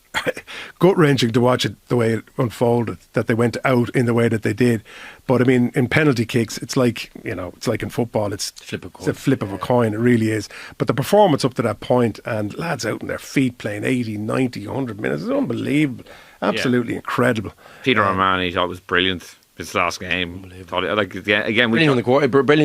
Speaker 2: gut-wrenching to watch it the way it unfolded, that they went out in the way that they did. But I mean, in penalty kicks, it's like in football, it's a flip of a coin. It really is. But the performance up to that point, and lads out on their feet playing 80, 90, 100 minutes, is unbelievable. Absolutely incredible.
Speaker 1: Peter O'Mahony thought it was brilliant. His last game,
Speaker 3: brilliant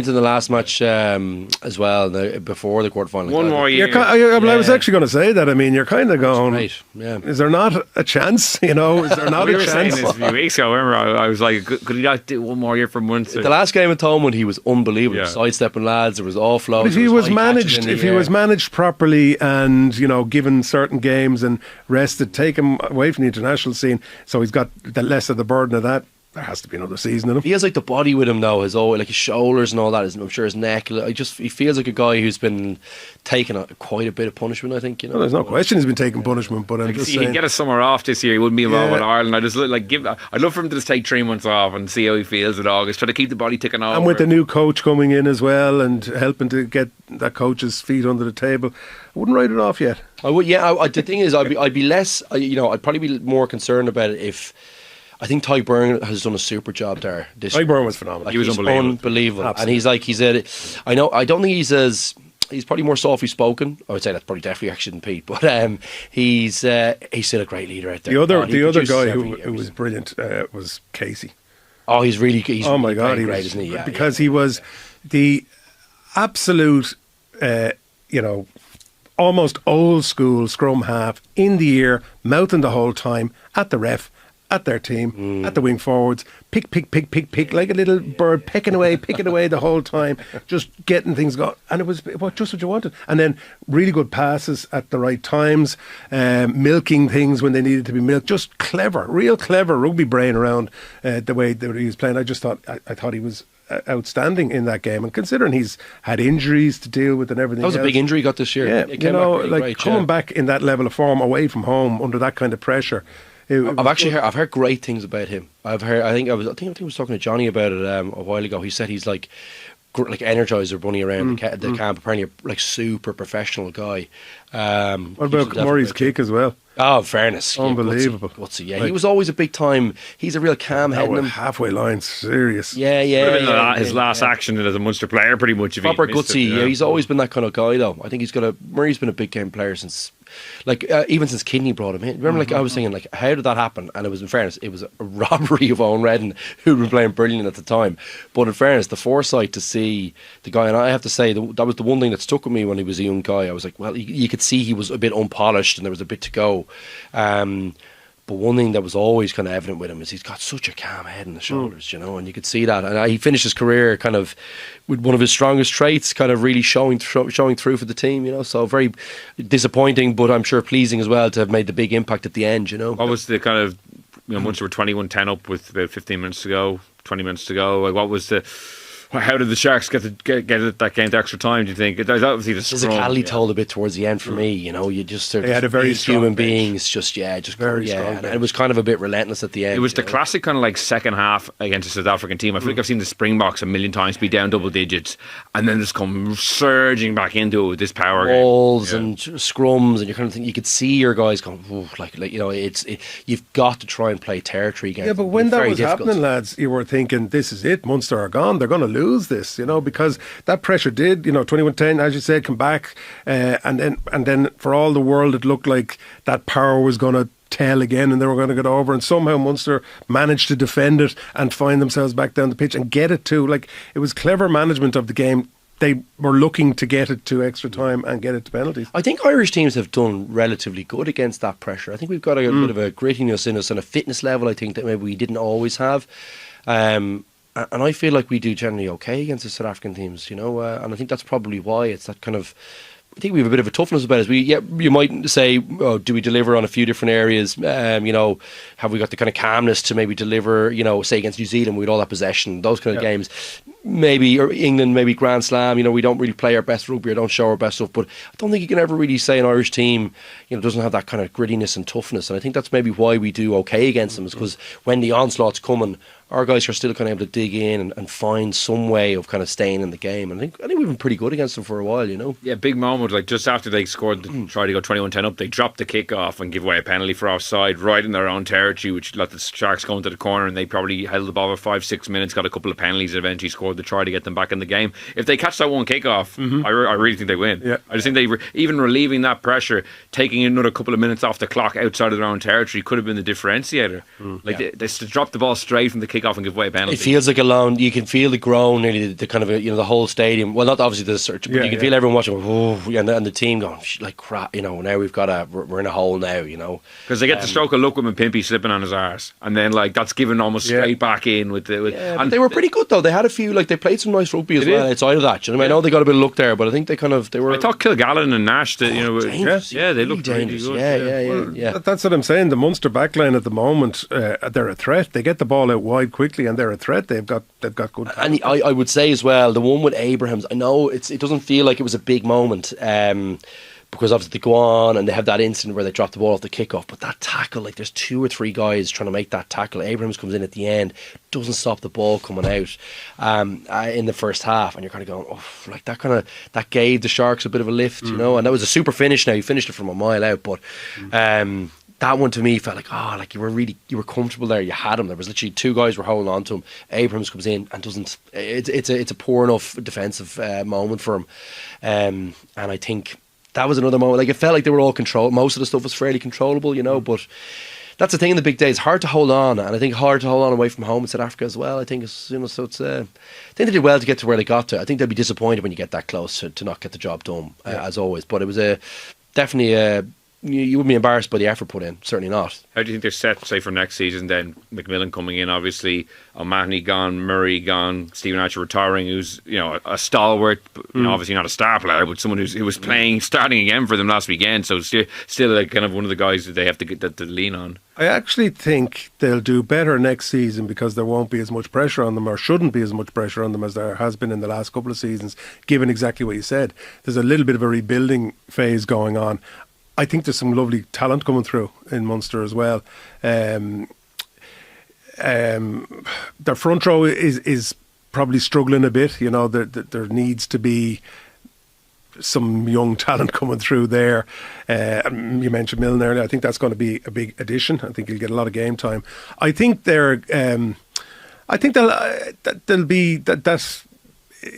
Speaker 3: in the last match as well, before the quarterfinal.
Speaker 1: One more year.
Speaker 2: I was actually going to say that. I mean, you're kind of going,
Speaker 3: right. Yeah.
Speaker 2: Is there not a chance? Is there not
Speaker 1: we
Speaker 2: a
Speaker 1: were
Speaker 2: chance?
Speaker 1: saying this a few weeks ago. Remember, I was like, could he not do one more year for Munster?
Speaker 3: The last game at Thomond, he was unbelievable. Yeah. Sidestepping lads, there was offloads.
Speaker 2: If he was managed properly, and given certain games and rested, take him away from the international scene, so he's got the less of the burden of that. There has to be another season in him.
Speaker 3: He has the body with him now, his shoulders and all that. I'm sure his neck. He feels like a guy who's been taking quite a bit of punishment. I think.
Speaker 2: Well, there's no question he's been taking punishment, but I'm just saying,
Speaker 1: he can get a summer off this year. He wouldn't be involved with Ireland. I just I'd love for him to just take 3 months off and see how he feels in August. Try to keep the body ticking over.
Speaker 2: And with the new coach coming in as well and helping to get that coach's feet under the table, I wouldn't write it off yet.
Speaker 3: I would. Yeah. The thing is, I'd be less. I'd probably be more concerned about it if. I think Ty Byrne has done a super job there.
Speaker 2: Ty Byrne was phenomenal.
Speaker 3: He was unbelievable. Absolutely. And I don't think he's probably more softly spoken. I would say that's probably definitely action than Pete, but he's still a great leader out there.
Speaker 2: The other guy who was brilliant was Casey.
Speaker 3: Oh, he's
Speaker 2: oh my God, he
Speaker 3: great,
Speaker 2: was,
Speaker 3: isn't he? Yeah,
Speaker 2: because he was the absolute, almost old school scrum half, in the ear, mouthing the whole time at the ref, at their team, at the wing forwards, pick, like a little bird, picking away the whole time, just getting things going. And it was just what you wanted. And then really good passes at the right times, milking things when they needed to be milked. Just real clever rugby brain around the way that he was playing. I thought he was outstanding in that game, and considering he's had injuries to deal with and everything.
Speaker 3: That was a big injury he got this year.
Speaker 2: Yeah, coming back in that level of form away from home under that kind of pressure
Speaker 3: I've heard great things about him. I think I was talking to Johnny about it a while ago. He said he's like Energizer Bunny around the camp. Apparently, like super professional guy.
Speaker 2: What about Murray's kick as well?
Speaker 3: Oh, fairness.
Speaker 2: Unbelievable.
Speaker 3: Yeah, he was always a big time. He's a real calm head.
Speaker 2: Halfway line, serious.
Speaker 3: Yeah.
Speaker 1: His last action as a Munster player, pretty much.
Speaker 3: Proper gutsy. Yeah, he's always been that kind of guy, though. I think Murray's been a big game player since, even since Kidney brought him in. Remember, I was thinking, how did that happen? And it was, in fairness, it was a robbery of Owen Redden, who'd been playing brilliant at the time. But in fairness, the foresight to see the guy, and I have to say, that was the one thing that stuck with me when he was a young guy. I was like, well, you could see he was a bit unpolished and there was a bit to go. But one thing that was always kind of evident with him is he's got such a calm head and the shoulders, and you could see that. And he finished his career kind of with one of his strongest traits, kind of really showing through for the team, So very disappointing, but I'm sure pleasing as well to have made the big impact at the end, What
Speaker 1: was the kind of, Munster were 21-10 up with about 15 minutes to go, 20 minutes to go. What was the... How did the Sharks get that game to extra time, do you think? There's obviously the scrum.
Speaker 3: Physicality told a bit towards the end for me, You just
Speaker 2: they had a very strong
Speaker 3: human
Speaker 2: bench.
Speaker 3: Beings, very strong. And it was kind of a bit relentless at the end.
Speaker 1: It was the classic kind of like second half against a South African team. I feel like I've seen the Springboks a million times be down double digits and then just come surging back into it with this power
Speaker 3: balls and scrums, and you kind of think you could see your guys going, you've got to try and play territory again.
Speaker 2: Yeah, but when that was happening, lads, you were thinking, this is it. Munster are gone. They're going to lose this, because that pressure did, 21-10, as you said, come back, and then for all the world it looked like that power was going to tell again and they were going to get over, and somehow Munster managed to defend it and find themselves back down the pitch and get it to, it was clever management of the game. They were looking to get it to extra time and get it to penalties.
Speaker 3: I think Irish teams have done relatively good against that pressure. I think we've got a bit of a grittiness in us and a fitness level, I think, that maybe we didn't always have. And I feel like we do generally okay against the South African teams, and I think that's probably why it's that kind of... I think we have a bit of a toughness about it. You might say, do we deliver on a few different areas? Have we got the kind of calmness to maybe deliver, say against New Zealand with all that possession, those kind of games? Maybe, or England, maybe Grand Slam, we don't really play our best rugby or don't show our best stuff. But I don't think you can ever really say an Irish team, doesn't have that kind of grittiness and toughness. And I think that's maybe why we do okay against them, is because when the onslaught's coming, our guys are still kind of able to dig in and find some way of kind of staying in the game. And I think we've been pretty good against them for a while,
Speaker 1: Yeah, big moment, just after they scored, tried to go 21-10 up, they dropped the kick off and give away a penalty for offside right in their own territory, which let the Sharks go into the corner, and they probably held the ball for 5-6 minutes, got a couple of penalties, and eventually scored to try to get them back in the game. If they catch that one kick off, I really think they win. Yeah. I just think even relieving that pressure, taking another couple of minutes off the clock outside of their own territory could have been the differentiator. They dropped the ball straight from the kick off and give away a penalty.
Speaker 3: It feels like you can feel the groan, nearly the kind of the whole stadium. Well, not obviously the search, but you can feel everyone watching, and the team going like crap. Now we're in a hole now.
Speaker 1: Because they get the stroke of luck with Pimpy slipping on his arse, and then that's given almost straight back in with
Speaker 3: and they were pretty good though. They had a few they played some nice rugby as well outside of that. I know they got a bit of luck there, but I think they were.
Speaker 1: I thought Kilgallen and Nash, they looked
Speaker 3: dangerous.
Speaker 1: Really good.
Speaker 2: That's what I'm saying. The Munster backline at the moment, they're a threat. They get the ball out wide quickly, and they're a threat. They've got good.
Speaker 3: And I would say as well, the one with Abrahams, I know it doesn't feel like it was a big moment. Because obviously they go on and they have that incident where they drop the ball off the kickoff, but that tackle, there's 2 or 3 guys trying to make that tackle. Abrahams comes in at the end, doesn't stop the ball coming out in the first half, and you're kind of going, that gave the Sharks a bit of a lift, and that was a super finish. Now he finished it from a mile out, but that one to me felt like you were comfortable there. You had him. There was literally 2 guys were holding on to him. Abrahams comes in and doesn't. It's a poor enough defensive moment for him, and I think that was another moment. It felt like they were all controlled. Most of the stuff was fairly controllable, but that's the thing in the big day. It's hard to hold on, and I think hard to hold on away from home in South Africa as well. I think so it's. I think they did well to get to where they got to. I think they'll be disappointed when you get that close to not get the job done, as always. But it was definitely you wouldn't be embarrassed by the effort put in. Certainly not.
Speaker 1: How do you think they're set, say, for next season then? McMillan coming in, obviously. O'Mahony gone, Murray gone, Stephen Archer retiring, who's a stalwart, but, obviously not a star player, but someone who was starting again for them last weekend, so still kind of one of the guys that they have to get to lean on.
Speaker 2: I actually think they'll do better next season because there won't be as much pressure on them, or shouldn't be as much pressure on them as there has been in the last couple of seasons, given exactly what you said. There's a little bit of a rebuilding phase going on. I think there's some lovely talent coming through in Munster as well. Their front row is probably struggling a bit. You know, there needs to be some young talent coming through there. You mentioned Milne earlier. I think that's going to be a big addition. I think he'll get a lot of game time. I think they'll be that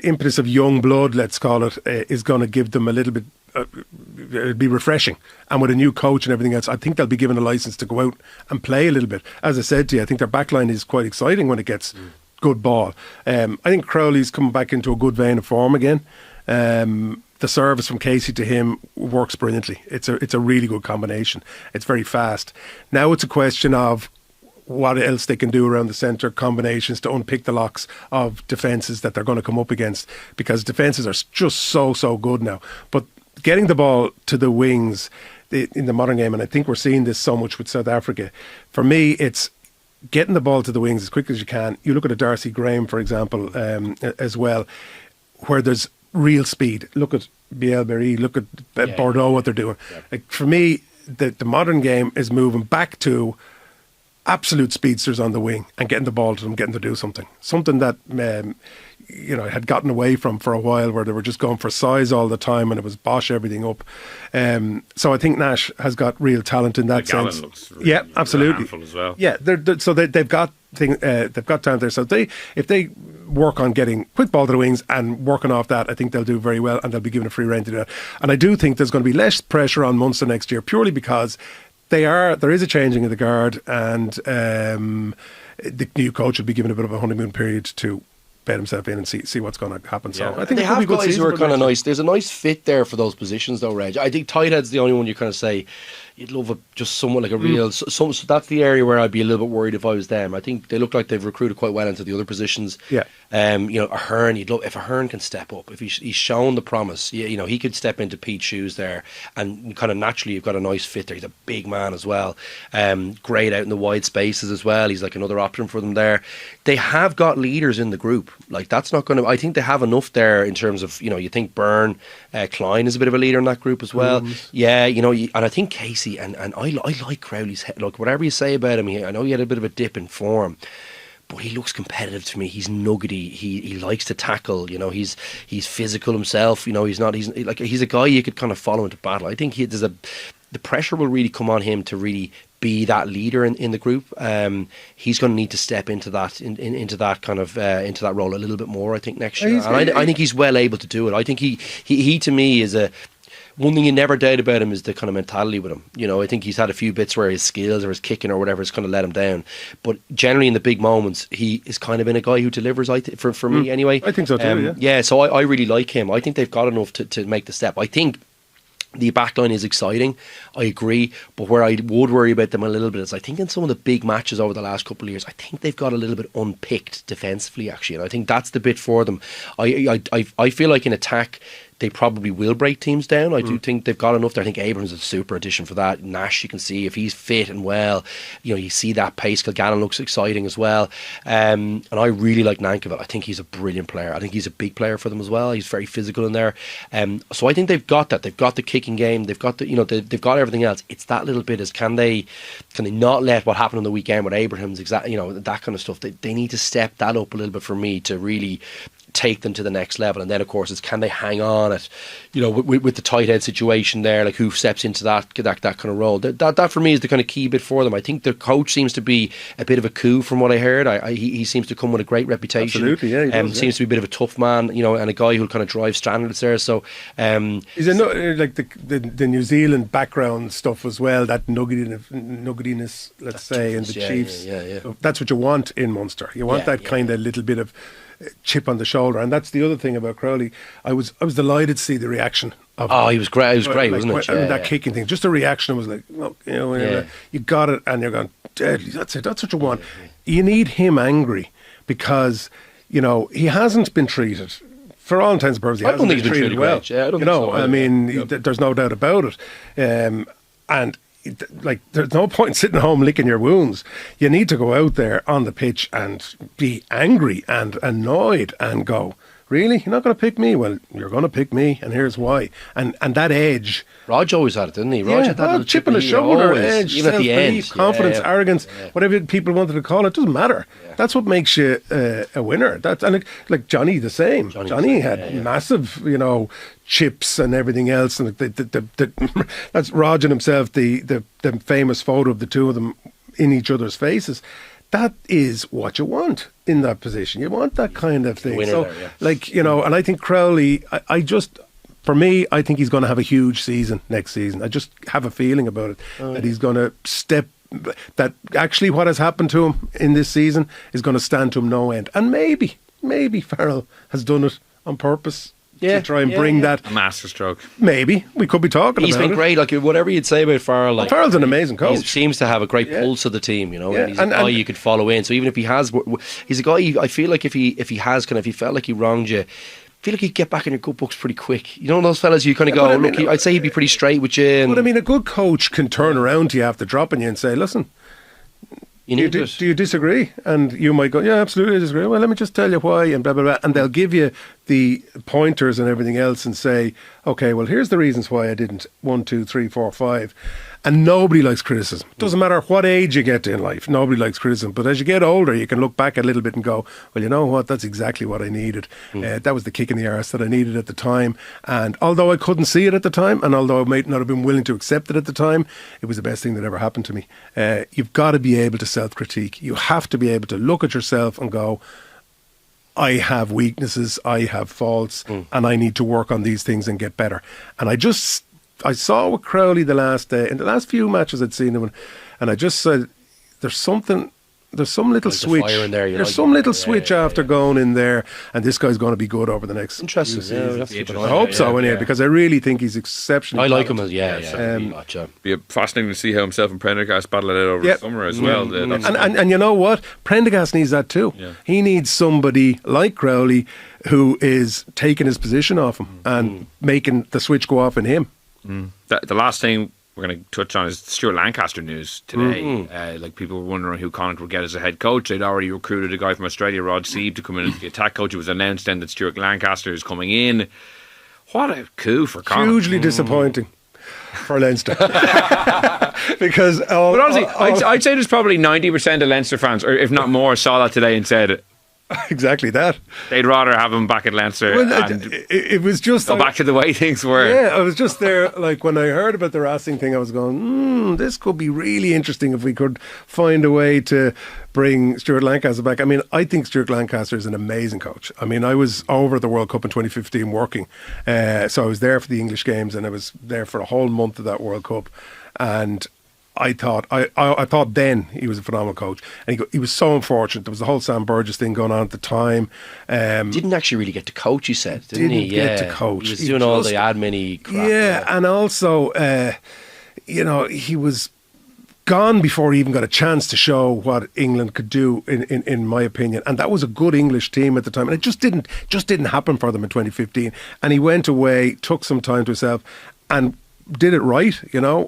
Speaker 2: impetus of young blood, let's call it, is going to give them a little bit. It'll be refreshing, and with a new coach and everything else, I think they'll be given a license to go out and play a little bit. As I said to you, I think their backline is quite exciting when it gets good ball. I think Crowley's coming back into a good vein of form again. The service from Casey to him works brilliantly. It's a really good combination. It's very fast. Now it's a question of what else they can do around the centre, combinations to unpick the locks of defences that they're going to come up against, because defences are just so good now. But getting the ball to the wings in the modern game, and I think we're seeing this so much with South Africa, for me it's getting the ball to the wings as quick as you can. You look at a Darcy Graham, for example, as well, where there's real speed. Look at Bielberry, look at Bordeaux, what they're doing. Yeah. Like, for me, the modern game is moving back to absolute speedsters on the wing and getting the ball to them, getting to do something that had gotten away from for a while, where they were just going for size all the time and it was bosh everything up. So I think Nash has got real talent in that sense.
Speaker 1: Looks really,
Speaker 2: absolutely
Speaker 1: as well.
Speaker 2: Yeah, they've got talent there. So if they work on getting quick ball to the wings and working off that, I think they'll do very well, and they'll be given a free rein to do that. And I do think there's going to be less pressure on Munster next year, purely because there is a changing of the guard, and the new coach will be given a bit of a honeymoon period to bed himself in and see what's going to happen. So I think
Speaker 3: they have guys who are kind of nice. There's a nice fit there for those positions, though, Reg. I think tight head's the only one you kind of say you'd love just someone like a real. So that's the area where I'd be a little bit worried if I was them. I think they look like they've recruited quite well into the other positions.
Speaker 2: Yeah.
Speaker 3: Ahern, you'd love if Ahern can step up. If he's shown the promise, he could step into Pete's shoes there, and kind of naturally you've got a nice fit there. He's a big man as well. Great out in the wide spaces as well. He's like another option for them there. They have got leaders in the group. Like, that's not going to. I think they have enough there in terms of you think Byrne, Klein is a bit of a leader in that group as well. Yeah, and I think Casey and I like Crowley's head. Look, whatever you say about him, I know he had a bit of a dip in form, but he looks competitive to me. He's nuggety. He likes to tackle. He's physical himself. He's a guy you could kind of follow into battle. I think the pressure will really come on him to really be that leader in the group. He's going to need to step into that into that kind of into that role a little bit more, I think, next year. And I think he's well able to do it. I think he to me is one thing you never doubt about him is the kind of mentality with him. I think he's had a few bits where his skills or his kicking or whatever has kind of let him down. But generally in the big moments, he is kind of been a guy who delivers, for me anyway.
Speaker 2: I think so too,
Speaker 3: yeah, so I really like him. I think they've got enough to make the step. I think the backline is exciting, I agree, but where I would worry about them a little bit is I think in some of the big matches over the last couple of years, I think they've got a little bit unpicked defensively, actually, and I think that's the bit for them. I feel like in attack they probably will break teams down. I do think they've got enough there. I think Abrams is a super addition for that. Nash, you can see if he's fit and well, you see that pace. Kilgannon looks exciting as well. And I really like Nankerville. I think he's a brilliant player. I think he's a big player for them as well. He's very physical in there. So I think they've got that. They've got the kicking game. They've got they've got everything else. It's that little bit is can they not let what happened on the weekend with Abrahams, that kind of stuff. They need to step that up a little bit for me to really take them to the next level. And then of course it's can they hang on at with the tight head situation there, like who steps into that kind of role. That for me is the kind of key bit for them. I think the coach seems to be a bit of a coup from what I heard. He seems to come with a great reputation.
Speaker 2: Absolutely, yeah, he does,
Speaker 3: seems to be a bit of a tough man, and a guy who'll kind of drive standards there. So
Speaker 2: is it like the New Zealand background stuff as well, that nuggetiness, let's say, in the Chiefs.
Speaker 3: Yeah.
Speaker 2: That's what you want in Munster. You want that kind of little bit of chip on the shoulder, and that's the other thing about Crowley. I was delighted to see the reaction of
Speaker 3: he was great. He was great, wasn't it?
Speaker 2: That kicking thing, just the reaction was like, look, you got it, and you're going, deadly. That's it. That's what you want. You need him angry because he hasn't been treated. For all intents and purposes, he hasn't been treated well. There's no doubt about it. And there's no point sitting at home licking your wounds. You need to go out there on the pitch and be angry and annoyed and go, really? You're not going to pick me? Well, you're going to pick me, and here's why. And that edge.
Speaker 3: Rog always had it, didn't he? Rog had that little
Speaker 2: chip on the shoulder,
Speaker 3: always,
Speaker 2: edge,
Speaker 3: even at the end.
Speaker 2: confidence, arrogance, whatever people wanted to call it, doesn't matter. Yeah. That's what makes you a winner. Like Johnny, the same. Johnny had massive, chips and everything else, and that's Rog and himself. The famous photo of the two of them in each other's faces. That is what you want in that position. You want that kind of thing. So, and I think Crowley, for me, I think he's going to have a huge season next season. I just have a feeling about it, that he's going to that actually what has happened to him in this season is going to stand to him no end. And maybe Farrell has done it on purpose. To try and bring that
Speaker 1: a masterstroke.
Speaker 2: Maybe we could be talking.
Speaker 3: He's
Speaker 2: about
Speaker 3: been great. Like whatever you'd say about Farrell,
Speaker 2: Farrell's an amazing coach.
Speaker 3: He seems to have a great pulse of the team, and he's a guy you could follow in. So even if he has, he's a guy. I feel like if he felt like he wronged you, I feel like he'd get back in your good books pretty quick. You know those fellas you kind of go, I'd say he'd be pretty straight with you.
Speaker 2: But a good coach can turn around to you after dropping you and say, listen, do you disagree? And you might go, yeah, absolutely I disagree. Well, let me just tell you why, and blah, blah, blah. And they'll give you the pointers and everything else and say, okay, well, here's the reasons why I didn't. 1, 2, 3, 4, 5. And nobody likes criticism. Doesn't matter what age you get to in life. Nobody likes criticism. But as you get older, you can look back a little bit and go, well, you know what? That's exactly what I needed. That was the kick in the arse that I needed at the time. And although I couldn't see it at the time, and although I might not have been willing to accept it at the time, it was the best thing that ever happened to me. You've got to be able to self-critique. You have to be able to look at yourself and go, I have weaknesses, I have faults, and I need to work on these things and get better. And I saw with Crowley in the last few matches I'd seen him, and I just said, there's some little switch.
Speaker 3: Fire in there,
Speaker 2: there's some little switch after going in there, and this guy's going to be good over the next.
Speaker 3: Interesting.
Speaker 2: I hope so, anyway, because I really think he's exceptionally.
Speaker 3: I like him
Speaker 1: Be fascinating to see how himself and Prendergast battle it out over the summer as well.
Speaker 2: And you know what? Prendergast needs that too. Yeah. He needs somebody like Crowley who is taking his position off him and making the switch go off in him.
Speaker 1: The last thing we're going to touch on is Stuart Lancaster news today. People were wondering who Connacht would get as a head coach. They'd already recruited a guy from Australia, Rod Sieb, to come in as the attack coach. It was announced then that Stuart Lancaster is coming in. What a coup for Connacht.
Speaker 2: Hugely disappointing for Leinster. Because
Speaker 1: but honestly, I'd say there's probably 90% of Leinster fans, or if not more, saw that today and said
Speaker 2: exactly that.
Speaker 1: They'd rather have him back at Leinster and
Speaker 2: it was just
Speaker 1: go back to the way things were.
Speaker 2: Yeah, I was just there, like when I heard about the Racing thing, I was going, this could be really interesting if we could find a way to bring Stuart Lancaster back. I mean, I think Stuart Lancaster is an amazing coach. I mean, I was over at the World Cup in 2015 working, so I was there for the English games, and I was there for a whole month of that World Cup, and I thought then he was a phenomenal coach, and he was so unfortunate. There was the whole Sam Burgess thing going on at the time.
Speaker 3: Didn't actually really get to coach, he said, didn't he?
Speaker 2: Get to coach.
Speaker 3: He was doing all the admin-y crap.
Speaker 2: Yeah, and also, he was gone before he even got a chance to show what England could do, in my opinion. And that was a good English team at the time, and it just didn't happen for them in 2015. And he went away, took some time to himself, and did it right,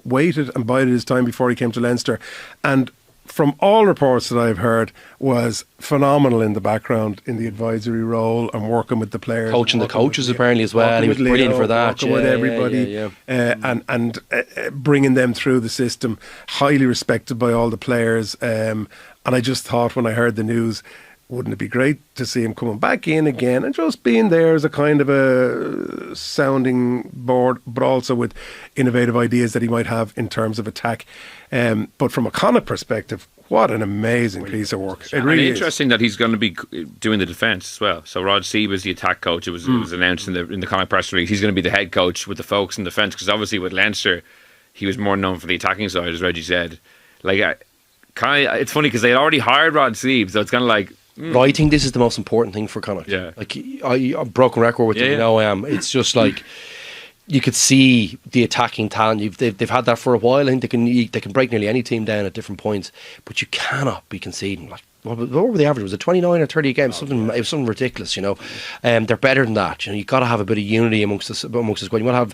Speaker 2: waited and bided his time before he came to Leinster, and from all reports that I've heard was phenomenal in the background in the advisory role and working with the players,
Speaker 3: coaching the coaches apparently as well. He was brilliant for that,
Speaker 2: working with everybody, and bringing them through the system, highly respected by all the players, and I just thought when I heard the news, wouldn't it be great to see him coming back in again and just being there as a kind of a sounding board, but also with innovative ideas that he might have in terms of attack. But from a Connacht perspective, what an amazing piece of work. It really is.
Speaker 1: Interesting that he's going to be doing the defence as well. So Rod Sieb is the attack coach. It was announced in the Connacht press release. He's going to be the head coach with the focus in defence, because obviously with Leinster, he was more known for the attacking side, as Reggie said. It's funny because they already hired Rod Sieb, so it's kind of like...
Speaker 3: But I think this is the most important thing for Connacht.
Speaker 1: Yeah.
Speaker 3: I'm broken record with you. I am. It's just like you could see the attacking talent. They've had that for a while. I think they can break nearly any team down at different points, but you cannot be conceding. Like, what were the average? Was it 29 or 30 a game? It was something ridiculous. They're better than that. You've got to have a bit of unity amongst the squad. You want to have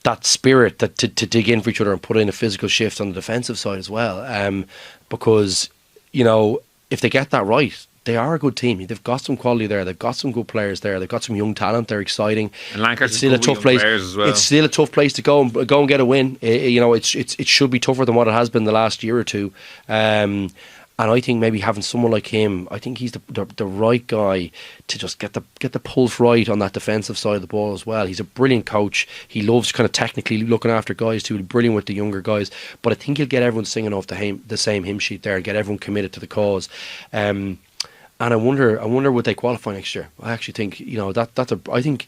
Speaker 3: that spirit to dig in for each other and put in a physical shift on the defensive side as well. Because if they get that right, they are a good team. They've got some quality there. They've got some good players there. They've got some young talent. They're exciting.
Speaker 1: And Lancaster's
Speaker 3: still a tough place
Speaker 1: as well.
Speaker 3: It's still a tough place to go and get a win. It should be tougher than what it has been the last year or two. And I think maybe having someone like him, I think he's the right guy to just get the pulse right on that defensive side of the ball as well. He's a brilliant coach. He loves kind of technically looking after guys too. He's brilliant with the younger guys. But I think he'll get everyone singing off the same hymn sheet there and get everyone committed to the cause. And I wonder would they qualify next year? I actually think I think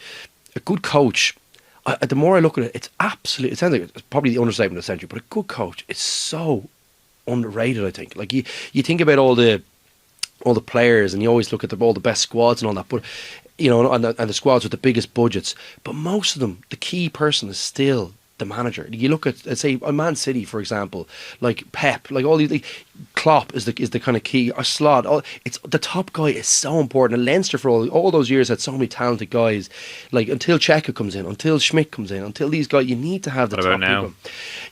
Speaker 3: a good coach. The more I look at it, it's absolutely. It sounds like it's probably the understatement of the century, but a good coach is so underrated. I think. Like you think about all the players, and you always look at all the best squads and all that, but and the squads with the biggest budgets. But most of them, the key person is still the manager. You look at, say, Man City, for example, like Pep, like all these. Klopp is the kind of key. Or Slot, it's the top guy is so important. And Leinster for all those years had so many talented guys. Like until Cheika comes in, until Schmidt comes in, until these guys, you need to have the top people.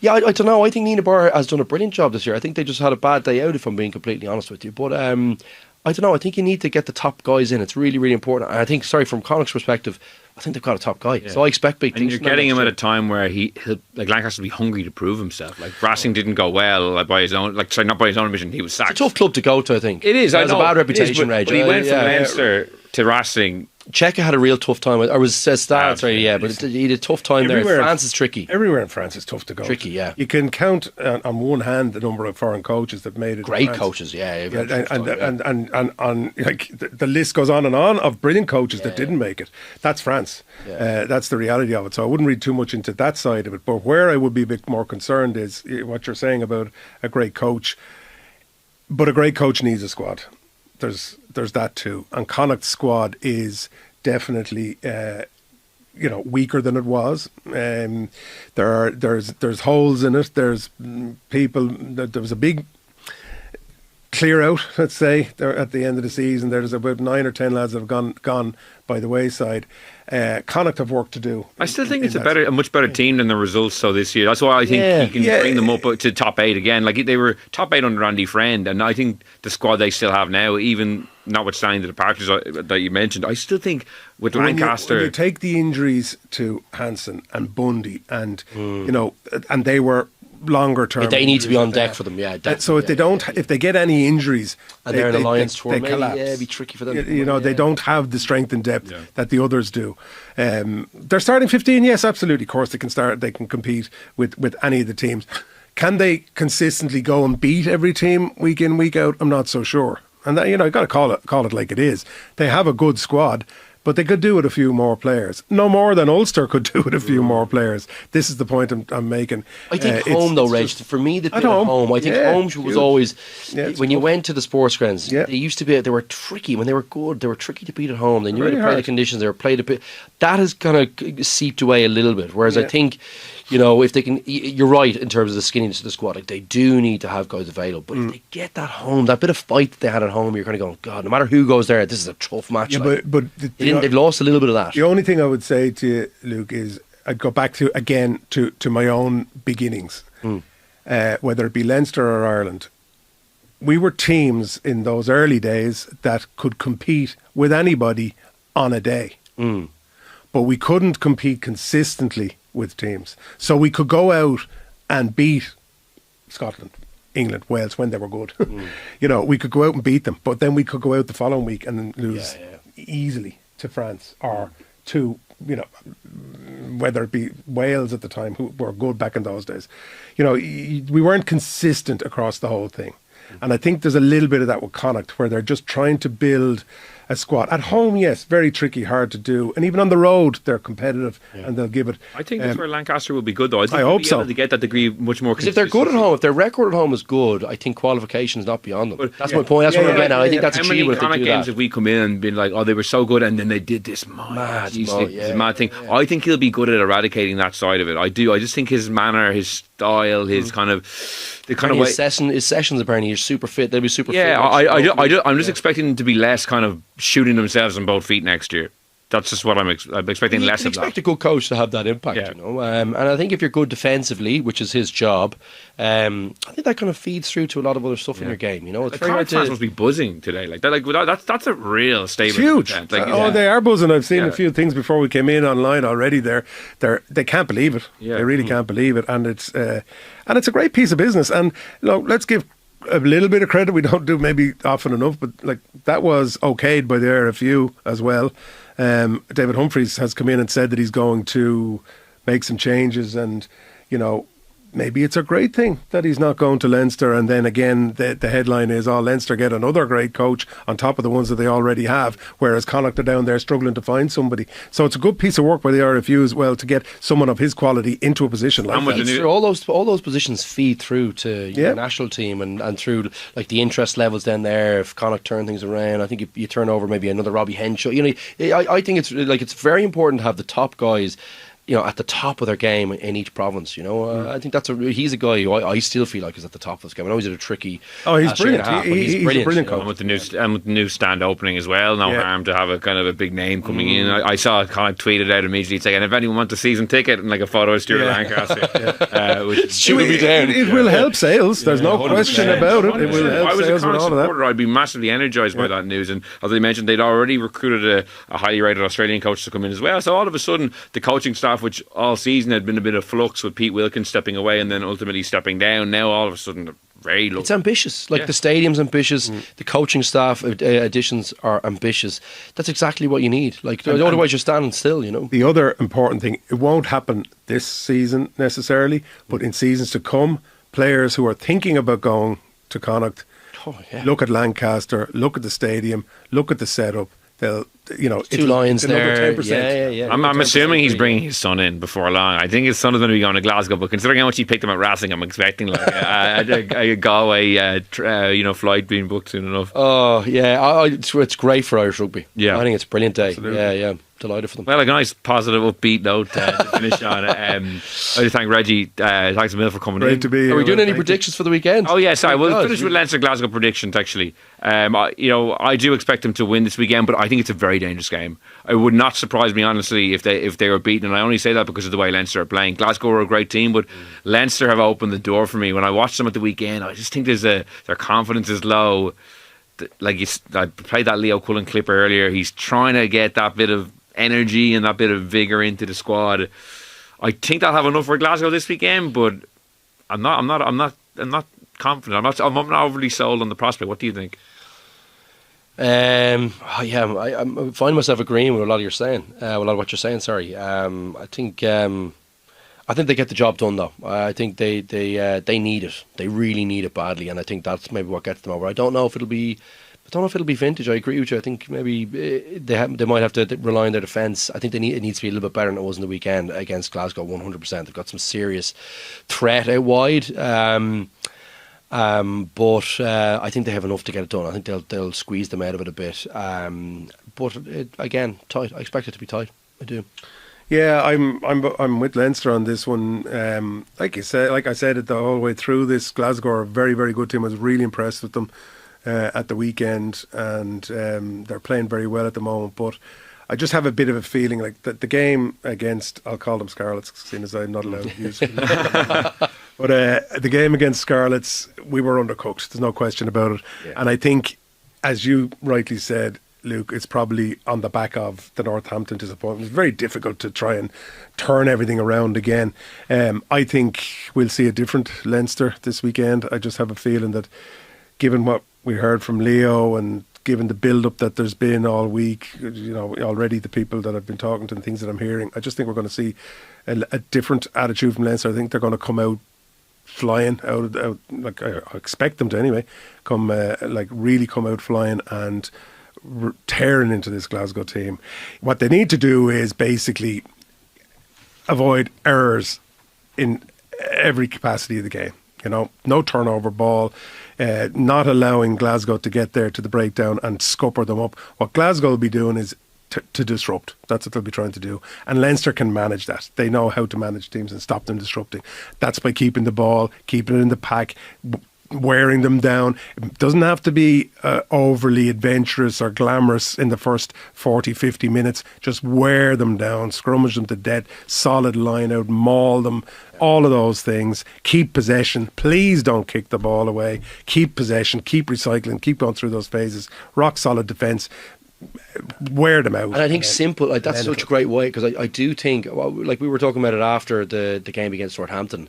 Speaker 3: Yeah, I don't know. I think Nina Barr has done a brilliant job this year. I think they just had a bad day out, if I'm being completely honest with you. But I don't know. I think you need to get the top guys in. It's really, really important. And I think, from Connacht's perspective, I think they've got a top guy. Yeah. So I expect big things.
Speaker 1: And you're getting him at a time where he'll Lancaster will be hungry to prove himself. Like Brassing didn't go well by his own, not by his own admission. He was sacked.
Speaker 3: It's a tough club to go to, I think.
Speaker 1: It is.
Speaker 3: It has a bad reputation,
Speaker 1: Reg. But he went from Leinster to Racing.
Speaker 3: Cheika had a real tough time. Or was Stade, but he had a tough time there. France is tricky.
Speaker 2: Everywhere in France is tough to go.
Speaker 3: Tricky, yeah.
Speaker 2: You can count on one hand the number of foreign coaches that made it.
Speaker 3: Great coaches, yeah.
Speaker 2: And like the list goes on and on of brilliant coaches that didn't make it. That's France. Yeah. That's the reality of it. So I wouldn't read too much into that side of it. But where I would be a bit more concerned is what you're saying about a great coach. But a great coach needs a squad. There's that too, and Connacht's squad is definitely weaker than it was. There's holes in it. There's people. There was a big clear out, let's say, there at the end of the season. There's about 9 or 10 lads that have gone by the wayside. Connacht have work to do.
Speaker 1: I still think it's a much better team than the results. So this year, that's why I think he can bring them up to top 8 again. Like they were top 8 under Andy Friend, and I think the squad they still have now, even notwithstanding the departures that you mentioned, I still think with Lancaster,
Speaker 2: when you take the injuries to Hansen and Bundy, and and they were longer term.
Speaker 3: They need to be on deck for them, yeah.
Speaker 2: So if they get any injuries,
Speaker 3: and they're in Alliance tour,
Speaker 2: they collapse.
Speaker 3: It'd be tricky for them.
Speaker 2: They don't have the strength and depth that the others do. They're starting 15, yes, absolutely. Of course, they can compete with any of the teams. Can they consistently go and beat every team week in, week out? I'm not so sure. And that, you've got to call it like it is. They have a good squad, but they could do with a few more players. No more than Ulster could do with a few more players. This is the point I'm making.
Speaker 3: I think home, though, Reg, for me, the bit at home, I think home was always, when you went to the sports grounds, they used to be, they were tricky. When they were good, they were tricky to beat at home. They knew how to play the conditions. They were played a bit. That has kind of seeped away a little bit. Whereas I think, if they can, you're right in terms of the skinniness of the squad. Like, they do need to have guys available. But if they get that home, that bit of fight that they had at home, you're kind of going, God, no matter who goes there, this is a tough match.
Speaker 2: Yeah, but
Speaker 3: they've lost a little bit of that.
Speaker 2: The only thing I would say to you, Luke, is I'd go back to my own beginnings, whether it be Leinster or Ireland. We were teams in those early days that could compete with anybody on a day. But we couldn't compete consistently with teams. So we could go out and beat Scotland, England, Wales when they were good. We could go out and beat them, but then we could go out the following week and lose easily to France or to, whether it be Wales at the time, who were good back in those days. We weren't consistent across the whole thing. And I think there's a little bit of that with Connacht, where they're just trying to build a squad. At home, yes, very tricky, hard to do. And even on the road, they're competitive and they'll give it.
Speaker 1: I think that's where Lancaster will be good, though.
Speaker 2: I hope so.
Speaker 1: To get that degree much more.
Speaker 3: Because if they're good at home, if their record at home is good, I think qualification is not beyond them. But that's my point. That's what I'm getting at. I think that's achievable if they do that. How many games have we come in and been like, they were so good, and then they did this mad thing. Yeah. I think he'll be good at eradicating that side of it. I do. I just think his manner, his style, his kind of the kind of way. His sessions apparently are super fit. They'll be super fit.
Speaker 1: Yeah, I'm just expecting them to be less kind of shooting themselves on both feet next year. that's just what I'm expecting less of
Speaker 3: expect
Speaker 1: that.
Speaker 3: a good coach to have that impact,
Speaker 1: Yeah.
Speaker 3: you know. And I think if you're good defensively, which is his job, I think that kind of feeds through to a lot of other stuff in your game. You know, it's
Speaker 1: The
Speaker 3: very hard
Speaker 1: Connacht fans
Speaker 3: to.
Speaker 1: must be buzzing today. Like that, that's a real statement.
Speaker 2: It's huge.
Speaker 1: Event. Like,
Speaker 2: Oh, they are buzzing. I've seen
Speaker 1: Yeah.
Speaker 2: a few things before we came in online already. They can't believe it.
Speaker 1: Yeah.
Speaker 2: They really can't believe it, and it's a great piece of business. And let's give a little bit of credit. We don't do maybe often enough, but like that was okayed by the RFU as well. David Humphreys has come in and said that he's going to make some changes, and maybe it's a great thing that he's not going to Leinster. And then again, the headline is, Leinster get another great coach on top of the ones that they already have, whereas Connacht are down there struggling to find somebody. So it's a good piece of work by the RFU as well to get someone of his quality into a position like that.
Speaker 3: All those positions feed through to your national team and through like the interest levels down there. If Connacht turn things around, I think if you turn over maybe another Robbie Henshaw. I think it's very important to have the top guys at the top of their game in each province. I think he's a guy who I still feel like is at the top of his game. I know he's at a tricky.
Speaker 2: Oh, he's brilliant. He's
Speaker 3: brilliant.
Speaker 2: A brilliant coach.
Speaker 1: And with the new stand opening as well, no harm to have a kind of a big name coming in. I saw Connacht tweeted out immediately saying, and if anyone wants a season ticket, and like a photo of Stuart Lancaster, which
Speaker 3: shooting me down.
Speaker 2: It will help sales. There's no question about it. It will help
Speaker 1: I was
Speaker 2: sales
Speaker 1: a
Speaker 2: with
Speaker 1: Connacht
Speaker 2: all of that.
Speaker 1: supporter. I'd be massively energised by that news. And as I mentioned, they'd already recruited a highly rated Australian coach to come in as well. So all of a sudden, the coaching staff, which all season had been a bit of flux with Pete Wilkins stepping away and then ultimately stepping down, now all of a sudden they're very low.
Speaker 3: It's ambitious. The stadium's ambitious. The coaching staff additions are ambitious. That's exactly what you need. Otherwise you're standing still.
Speaker 2: The other important thing, it won't happen this season necessarily, but in seasons to come, players who are thinking about going to Connacht, look at Lancaster, look at the stadium, look at the setup. They'll,
Speaker 3: two Lions there.
Speaker 2: 10%.
Speaker 3: Yeah.
Speaker 1: I'm assuming he's bringing his son in before long. I think his son is going to be going to Glasgow, but considering how much he picked him at Racing, I'm expecting like a Galway flight being booked soon enough.
Speaker 3: Oh yeah, it's great for Irish rugby.
Speaker 1: Yeah,
Speaker 3: I think it's a brilliant day.
Speaker 2: Absolutely.
Speaker 3: Yeah. Delighted for them.
Speaker 1: Well, like a nice, positive, upbeat note to finish on. I want to thank Reggie. Thanks a million for coming in.
Speaker 2: Great to be here.
Speaker 3: Are we doing any predictions for the weekend?
Speaker 1: Oh, yeah, sorry. We'll finish with Leinster Glasgow predictions, actually. I do expect them to win this weekend, but I think it's a very dangerous game. It would not surprise me, honestly, if they were beaten, and I only say that because of the way Leinster are playing. Glasgow are a great team, but Leinster have opened the door for me. When I watched them at the weekend, I just think their confidence is low. I played that Leo Cullen clip earlier. He's trying to get that bit of energy and that bit of vigour into the squad. I think they'll have enough for Glasgow this weekend, but I'm not confident. I'm not overly sold on the prospect. What do you think?
Speaker 3: I find myself agreeing with a lot of what you're saying. Sorry. I think they get the job done though. I think they need it. They really need it badly, and I think that's maybe what gets them over. I don't know if it'll be vintage. I agree with you. I think maybe they might have to rely on their defence. I think it needs to be a little bit better than it was in the weekend against Glasgow. 100%. They've got some serious threat out wide. But I think they have enough to get it done. I think they'll squeeze them out of it a bit. But again, tight. I expect it to be tight. I do.
Speaker 2: Yeah, I'm with Leinster on this one. Like I said it the whole way through this, Glasgow are a very, very good team. I was really impressed with them at the weekend, and they're playing very well at the moment. But I just have a bit of a feeling like that the game against, I'll call them Scarlets, seeing as I'm not allowed to use it. But the game against Scarlets, we were undercooked. There's no question about it. Yeah. And I think, as you rightly said, Luke, it's probably on the back of the Northampton disappointment. It's very difficult to try and turn everything around again. I think we'll see a different Leinster this weekend. I just have a feeling that, given what we heard from Leo and given the build-up that there's been all week, already the people that I've been talking to and things that I'm hearing, I just think we're going to see a different attitude from Leinster. I think they're going to come out flying out like I expect them to anyway. Really come out flying and tearing into this Glasgow team. What they need to do is basically avoid errors in every capacity of the game. No turnover ball, not allowing Glasgow to get there to the breakdown and scupper them up. What Glasgow will be doing is to disrupt. That's what they'll be trying to do. And Leinster can manage that. They know how to manage teams and stop them disrupting. That's by keeping the ball, keeping it in the pack, wearing them down. It doesn't have to be overly adventurous or glamorous in the first 40, 50 minutes. Just wear them down, scrummage them to death, solid line out, maul them, all of those things. Keep possession. Please don't kick the ball away. Keep possession, keep recycling, keep going through those phases. Rock solid defence. Wear them out.
Speaker 3: And I think simple, like, that's such a great way, because I do think, like we were talking about it after the game against Southampton,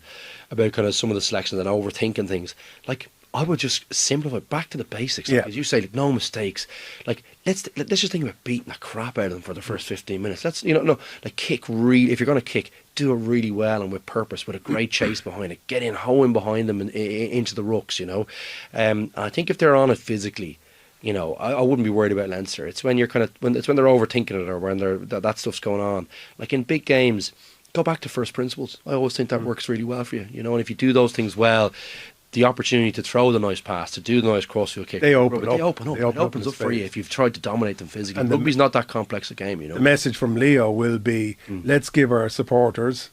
Speaker 3: about kind of some of the selections and overthinking things. Like, I would just simplify back to the basics. Like, as you say, like, no mistakes. Like, let's just think about beating the crap out of them for the first 15 minutes. Let's, like, kick really, if you're going to kick, do it really well and with purpose, with a great chase behind it. Get in, hoe in behind them and into the rucks, And I think if they're on it physically, I wouldn't be worried about Leinster. It's when you're when they're overthinking it, or when that stuff's going on. Like in big games, go back to first principles. I always think that works really well for you. And if you do those things well, the opportunity to throw the nice pass, to do the nice crossfield kick,
Speaker 2: they open up.
Speaker 3: It opens up for you if you've tried to dominate them physically. And rugby's not that complex a game.
Speaker 2: The message from Leo will be: let's give our supporters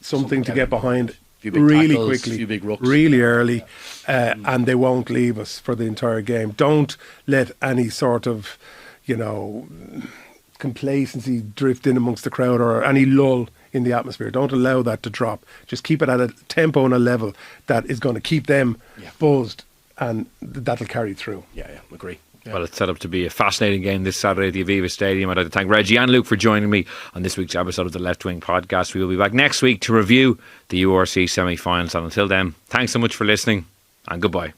Speaker 2: something to get behind. Really tackles, quickly, really early, and they won't leave us for the entire game. Don't let any sort of, complacency drift in amongst the crowd, or any lull in the atmosphere. Don't allow that to drop. Just keep it at a tempo and a level that is going to keep them buzzed, and that'll carry through.
Speaker 3: Yeah, agree.
Speaker 1: Well, it's set up to be a fascinating game this Saturday at the Aviva Stadium. I'd like to thank Reggie and Luke for joining me on this week's episode of the Left Wing Podcast. We will be back next week to review the URC semi-finals. And until then, thanks so much for listening, and goodbye.